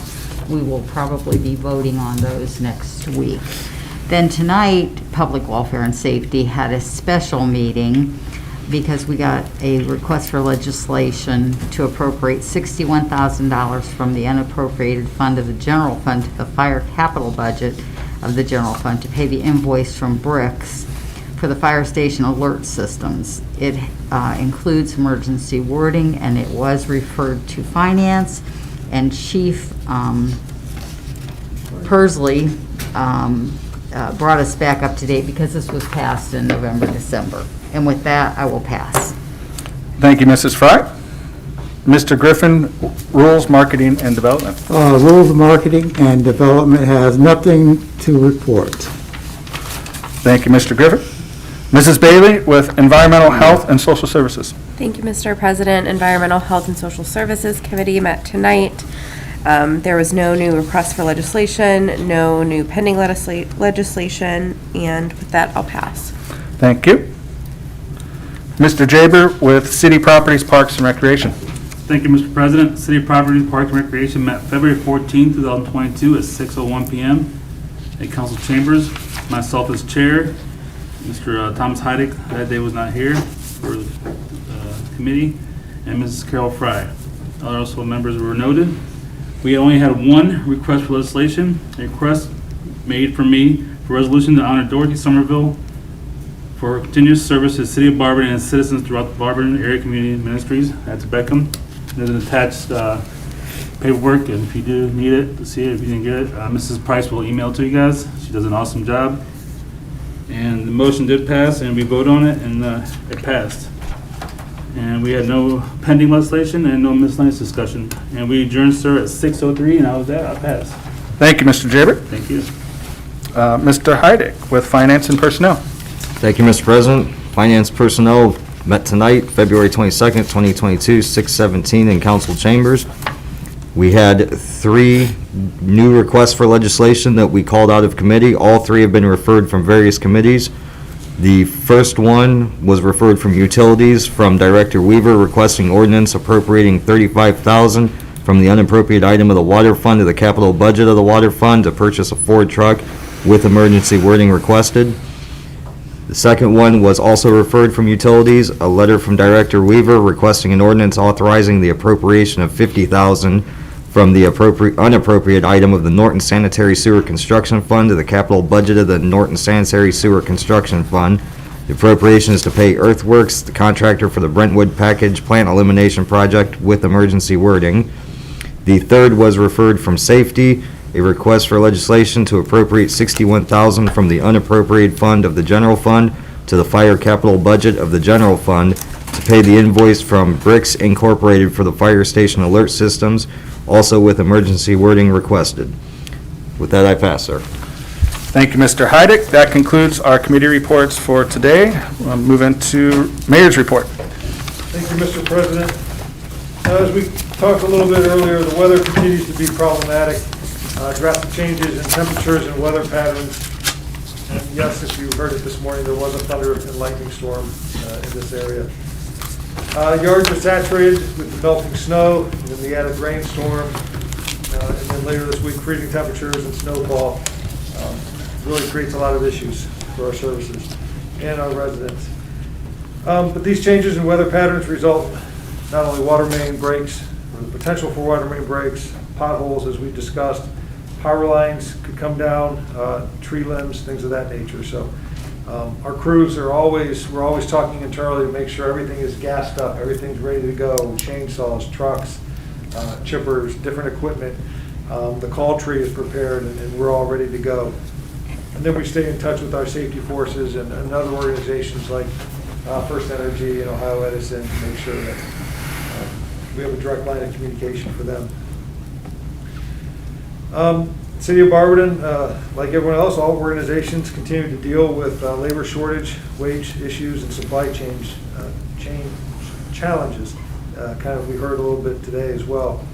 we will probably be voting on those next week. Then tonight, Public Welfare and Safety had a special meeting because we got a request for legislation to appropriate $61,000 from the unappropriated fund of the general fund to the fire capital budget of the general fund to pay the invoice from Bricks for the fire station alert systems. It includes emergency wording, and it was referred to Finance, and Chief Persley brought us back up to date because this was passed in November, December. And with that, I will pass. Thank you, Mrs. Fry. Mr. Griffin, Rules, Marketing, and Development. Rules of Marketing and Development has nothing to report. Thank you, Mr. Griffin. Mrs. Bailey with Environmental Health and Social Services. Thank you, Mr. President. Environmental Health and Social Services Committee met tonight. There was no new request for legislation, no new pending legislation, and with that, I'll pass. Thank you. Mr. Jaber with City Properties, Parks, and Recreation. Thank you, Mr. President. City Properties, Parks, and Recreation met February 14, 2022 at 6:01 p.m. at Council Chambers. Myself as chair. Mr. Thomas Heidick that day was not here for the committee, and Mrs. Carol Fry. Also members were noted. We only had one request for legislation, a request made from me for resolution to honor Dorothy Somerville for continuous service to the City of Barberton and citizens throughout the Barberton Area Community Ministries. That's Beckham. There's an attached paperwork, and if you do need it to see it, if you didn't get it, Mrs. Price will email it to you guys. She does an awesome job. And the motion did pass, and we voted on it, and it passed. And we had no pending legislation and no miscellaneous discussion. And we adjourned, sir, at 6:03, and I passed. Thank you, Mr. Jaber. Thank you. Mr. Heidick with Finance and Personnel. Thank you, Mr. President. Finance Personnel met tonight, February 22nd, 2022, 6:17 in council chambers. We had 3 new requests for legislation that we called out of committee. All 3 have been referred from various committees. The first one was referred from Utilities, from Director Weaver requesting ordinance appropriating $35,000 from the unappropriated item of the water fund to the capital budget of the water fund to purchase a Ford truck with emergency wording requested. The second one was also referred from Utilities, a letter from Director Weaver requesting an ordinance authorizing the appropriation of $50,000 from the unappropriated item of the Norton Sanitary Sewer Construction Fund to the capital budget of the Norton Sanitary Sewer Construction Fund. The appropriation is to pay Earthworks, the contractor for the Brentwood Package Plant Elimination Project, with emergency wording. The third was referred from Safety, a request for legislation to appropriate $61,000 from the unappropriated fund of the general fund to the fire capital budget of the general fund to pay the invoice from Bricks Incorporated for the fire station alert systems, also with emergency wording requested. With that, I pass, sir. Thank you, Mr. Heidick. That concludes our committee reports for today. We'll move into Mayor's report. Thank you, Mr. President. As we talked a little bit earlier, the weather continues to be problematic. Drastic changes in temperatures and weather patterns. And yes, if you heard it this morning, there was a thunder and lightning storm in this area. Yards are saturated with the melting snow, and then the added rainstorm, and then later this week, freezing temperatures and snowfall. Really creates a lot of issues for our services and our residents. But these changes in weather patterns result not only water main breaks, or the potential for water main breaks, potholes, as we discussed, power lines could come down, tree limbs, things of that nature. So our crews are we're always talking internally to make sure everything is gassed up, everything's ready to go, chainsaws, trucks, chippers, different equipment. The call tree is prepared and we're all ready to go. And then we stay in touch with our safety forces and other organizations like First Energy and Ohio Edison to make sure that we have a direct line of communication for them. City of Barberton, like everyone else, all organizations continue to deal with labor shortage, wage issues, and supply chain challenges. We heard a little bit today as well.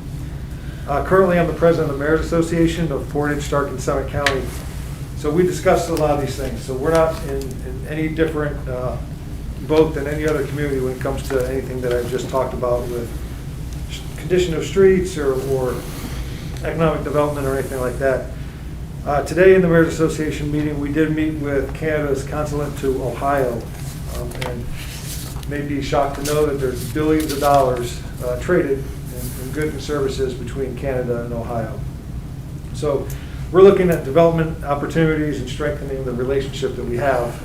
Currently, I'm the president of the Mayor's Association of Portage, Stark, and Summit County. So we discussed a lot of these things. So we're not in any different boat than any other community when it comes to anything that I've just talked about with condition of streets or economic development or anything like that. Today in the Mayor's Association meeting, we did meet with Canada's consulate to Ohio, and may be shocked to know that there's billions of dollars traded in goods and services between Canada and Ohio. So we're looking at development opportunities and strengthening the relationship that we have,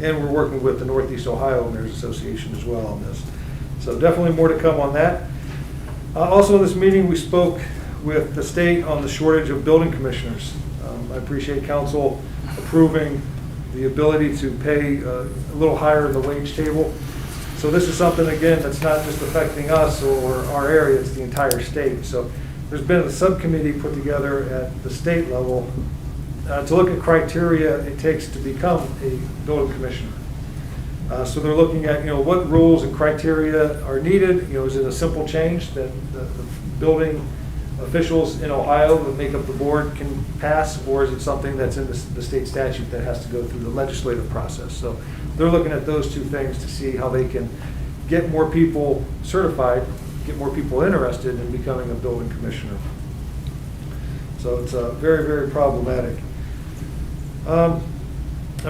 and we're working with the Northeast Ohio Mayor's Association as well on this. So definitely more to come on that. Also in this meeting, we spoke with the state on the shortage of building commissioners. I appreciate council approving the ability to pay a little higher in the wage table. So this is something, again, that's not just affecting us or our area, it's the entire state. So there's been a subcommittee put together at the state level to look at criteria it takes to become a building commissioner. So they're looking at, what rules and criteria are needed. Is it a simple change that the building officials in Ohio that make up the board can pass, or is it something that's in the state statute that has to go through the legislative process? So they're looking at those two things to see how they can get more people certified, get more people interested in becoming a building commissioner. So it's very, very problematic. I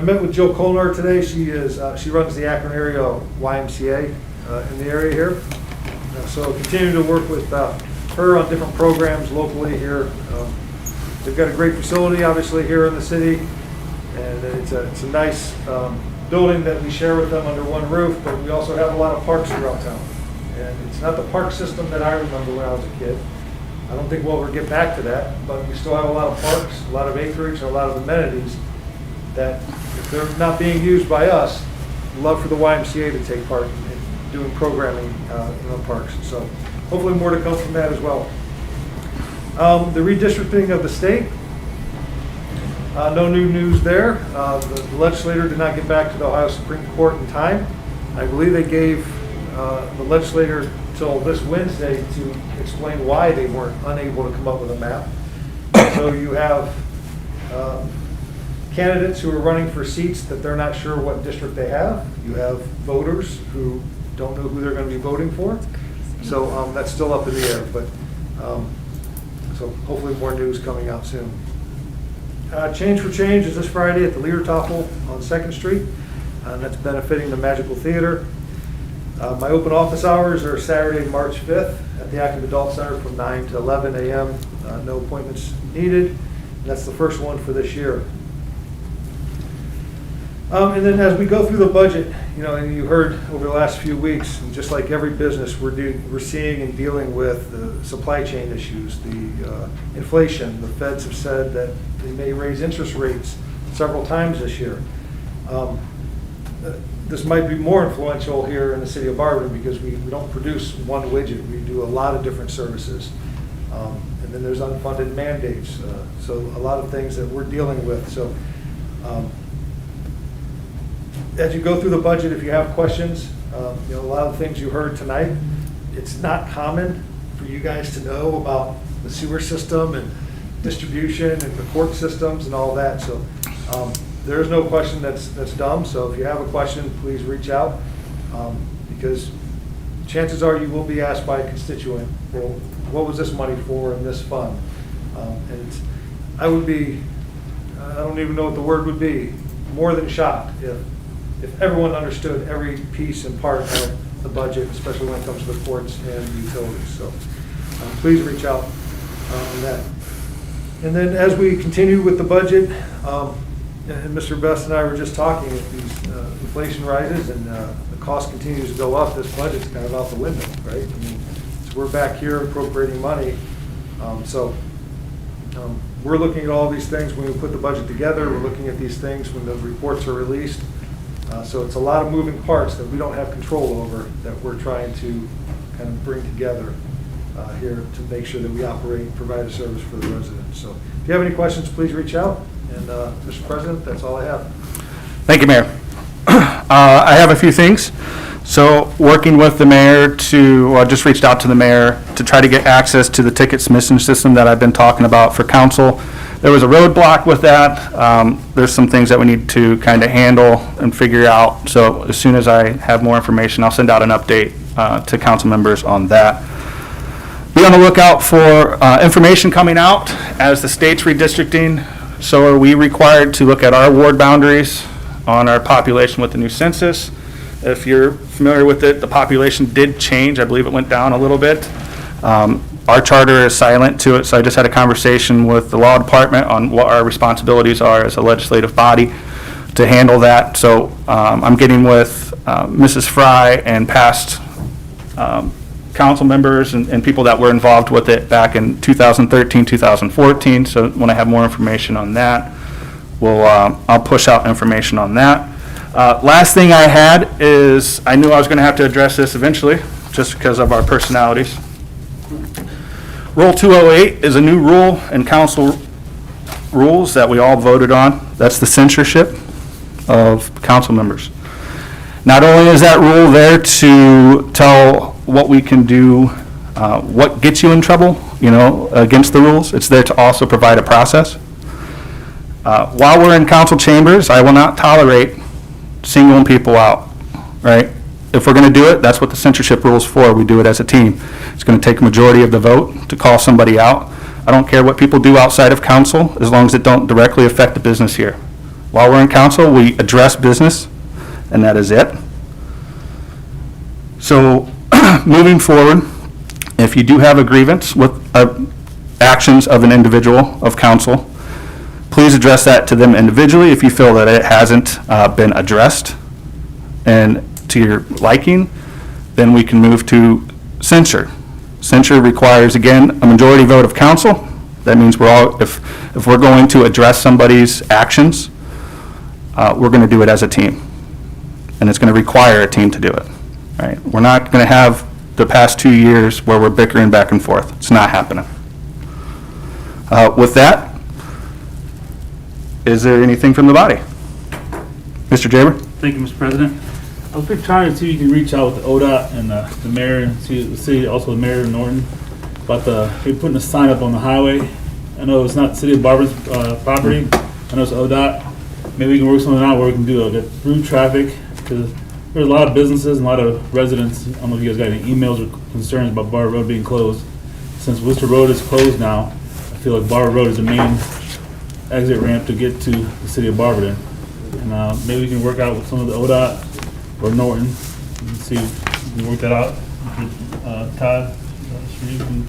met with Jill Kolnar today. She runs the Akron area YMCA in the area here. So continue to work with her on different programs locally here. They've got a great facility, obviously, here in the city, and it's a nice building that we share with them under one roof, but we also have a lot of parks throughout town. And it's not the park system that I remember when I was a kid. I don't think we'll ever get back to that, but we still have a lot of parks, a lot of acreage, and a lot of amenities that, if they're not being used by us, we'd love for the YMCA to take part in doing programming in the parks. So hopefully more to come from that as well. The redistricting of the state, no new news there. The legislator did not get back to the Ohio Supreme Court in time. I believe they gave the legislator till this Wednesday to explain why they weren't unable to come up with a map. So you have candidates who are running for seats that they're not sure what district they have. You have voters who don't know who they're going to be voting for. So that's still up in the air, but so hopefully more news coming out soon. Change for Change is this Friday at the Leadertoffel on 2nd Street. That's benefiting the Magical Theater. My open office hours are Saturday, March 5th at the Active Adult Center from 9 to 11 a.m. No appointments needed. And that's the first one for this year. And then as we go through the budget, and you heard over the last few weeks, and just like every business, we're seeing and dealing with the supply chain issues, the inflation. The feds have said that they may raise interest rates several times this year. This might be more influential here in the city of Barberton because we don't produce one widget. We do a lot of different services. And then there's unfunded mandates. So a lot of things that we're dealing with. So as you go through the budget, if you have questions, a lot of the things you heard tonight, it's not common for you guys to know about the sewer system and distribution and the court systems and all that. So there is no question that's dumb. So if you have a question, please reach out because chances are you will be asked by a constituent, well, what was this money for in this fund? And I would be, I don't even know what the word would be, more than shocked if everyone understood every piece and part of the budget, especially when it comes to the courts and utilities. So please reach out on that. And then as we continue with the budget, and Mr. Best and I were just talking, if these inflation rises and the cost continues to go up, this budget's kind of out the window, right? I mean, so we're back here appropriating money. We're looking at all these things when we put the budget together. We're looking at these things when the reports are released. So it's a lot of moving parts that we don't have control over that we're trying to kind of bring together here to make sure that we operate and provide a service for the residents. So if you have any questions, please reach out. And Mr. President, that's all I have. Thank you, Mayor. I have a few things. So working with the mayor I just reached out to the mayor to try to get access to the ticket submission system that I've been talking about for council. There was a roadblock with that. There's some things that we need to kind of handle and figure out. So as soon as I have more information, I'll send out an update to council members on that. Be on the lookout for information coming out as the state's redistricting. So are we required to look at our ward boundaries on our population with the new census? If you're familiar with it, the population did change. I believe it went down a little bit. Our charter is silent to it, so I just had a conversation with the law department on what our responsibilities are as a legislative body to handle that. So I'm getting with Mrs. Fry and past council members and people that were involved with it back in 2013, 2014. So when I have more information on that, I'll push out information on that. Last thing I had is, I knew I was going to have to address this eventually, just because of our personalities. Rule 208 is a new rule in council rules that we all voted on. That's the censorship of council members. Not only is that rule there to tell what we can do, what gets you in trouble, against the rules, it's there to also provide a process. While we're in council chambers, I will not tolerate singling people out, right? If we're going to do it, that's what the censorship rule is for. We do it as a team. It's going to take a majority of the vote to call somebody out. I don't care what people do outside of council, as long as it don't directly affect the business here. While we're in council, we address business, and that is it. So, moving forward, if you do have a grievance with actions of an individual of council, please address that to them individually. If you feel that it hasn't been addressed and to your liking, then we can move to censure. Censure requires, again, a majority vote of council. That means if we're going to address somebody's actions, we're going to do it as a team. And it's going to require a team to do it. Right? We're not going to have the past 2 years where we're bickering back and forth. It's not happening. With that, is there anything from the body? Mr. Jaber? Thank you, Mr. President. I was trying to see if you can reach out with the ODOT and the mayor and see the city, also the mayor of Norton, about they're putting a sign up on the highway. I know it's not the city of Barberton's property. I know it's ODOT. Maybe we can work something out where we can do get through traffic, because there's a lot of businesses and a lot of residents. I don't know if you guys got any emails or concerns about Barber Road being closed. Since Worcester Road is closed now, I feel like Barber Road is the main exit ramp to get to the city of Barberton. And maybe we can work out with some of the ODOT or Norton and see if we can work that out. Todd, you can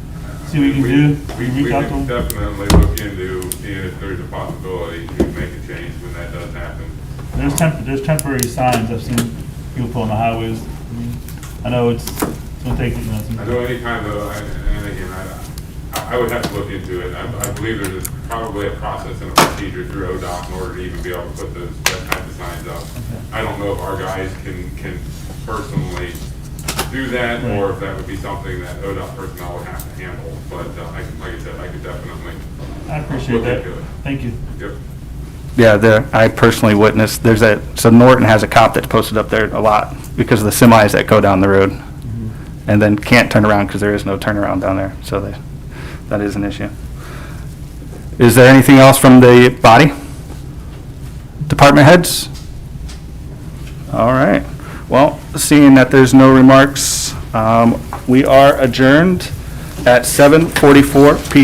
see what you can do. We reach out to can them. definitely look into seeing if there's a possibility to make a change when that does happen. There's temporary signs I've seen people put on the highways. I know it's going to take, I know any kind of, and again, I would have to look into it. I believe there's probably a process and a procedure through ODOT in order to even be able to put that type of signs up. Okay. I don't know if our guys can personally do that, Right. or if that would be something that ODOT personnel would have to handle. But like I said, I could definitely I appreciate look that. into it. Thank you. Yep. Yeah, I personally witnessed, so Norton has a cop that's posted up there a lot because of the semis that go down the road and then can't turn around because there is no turnaround down there. So that is an issue. Is there anything else from the body? Department heads? All right. Well, seeing that there's no remarks We are adjourned at 7:44 PM.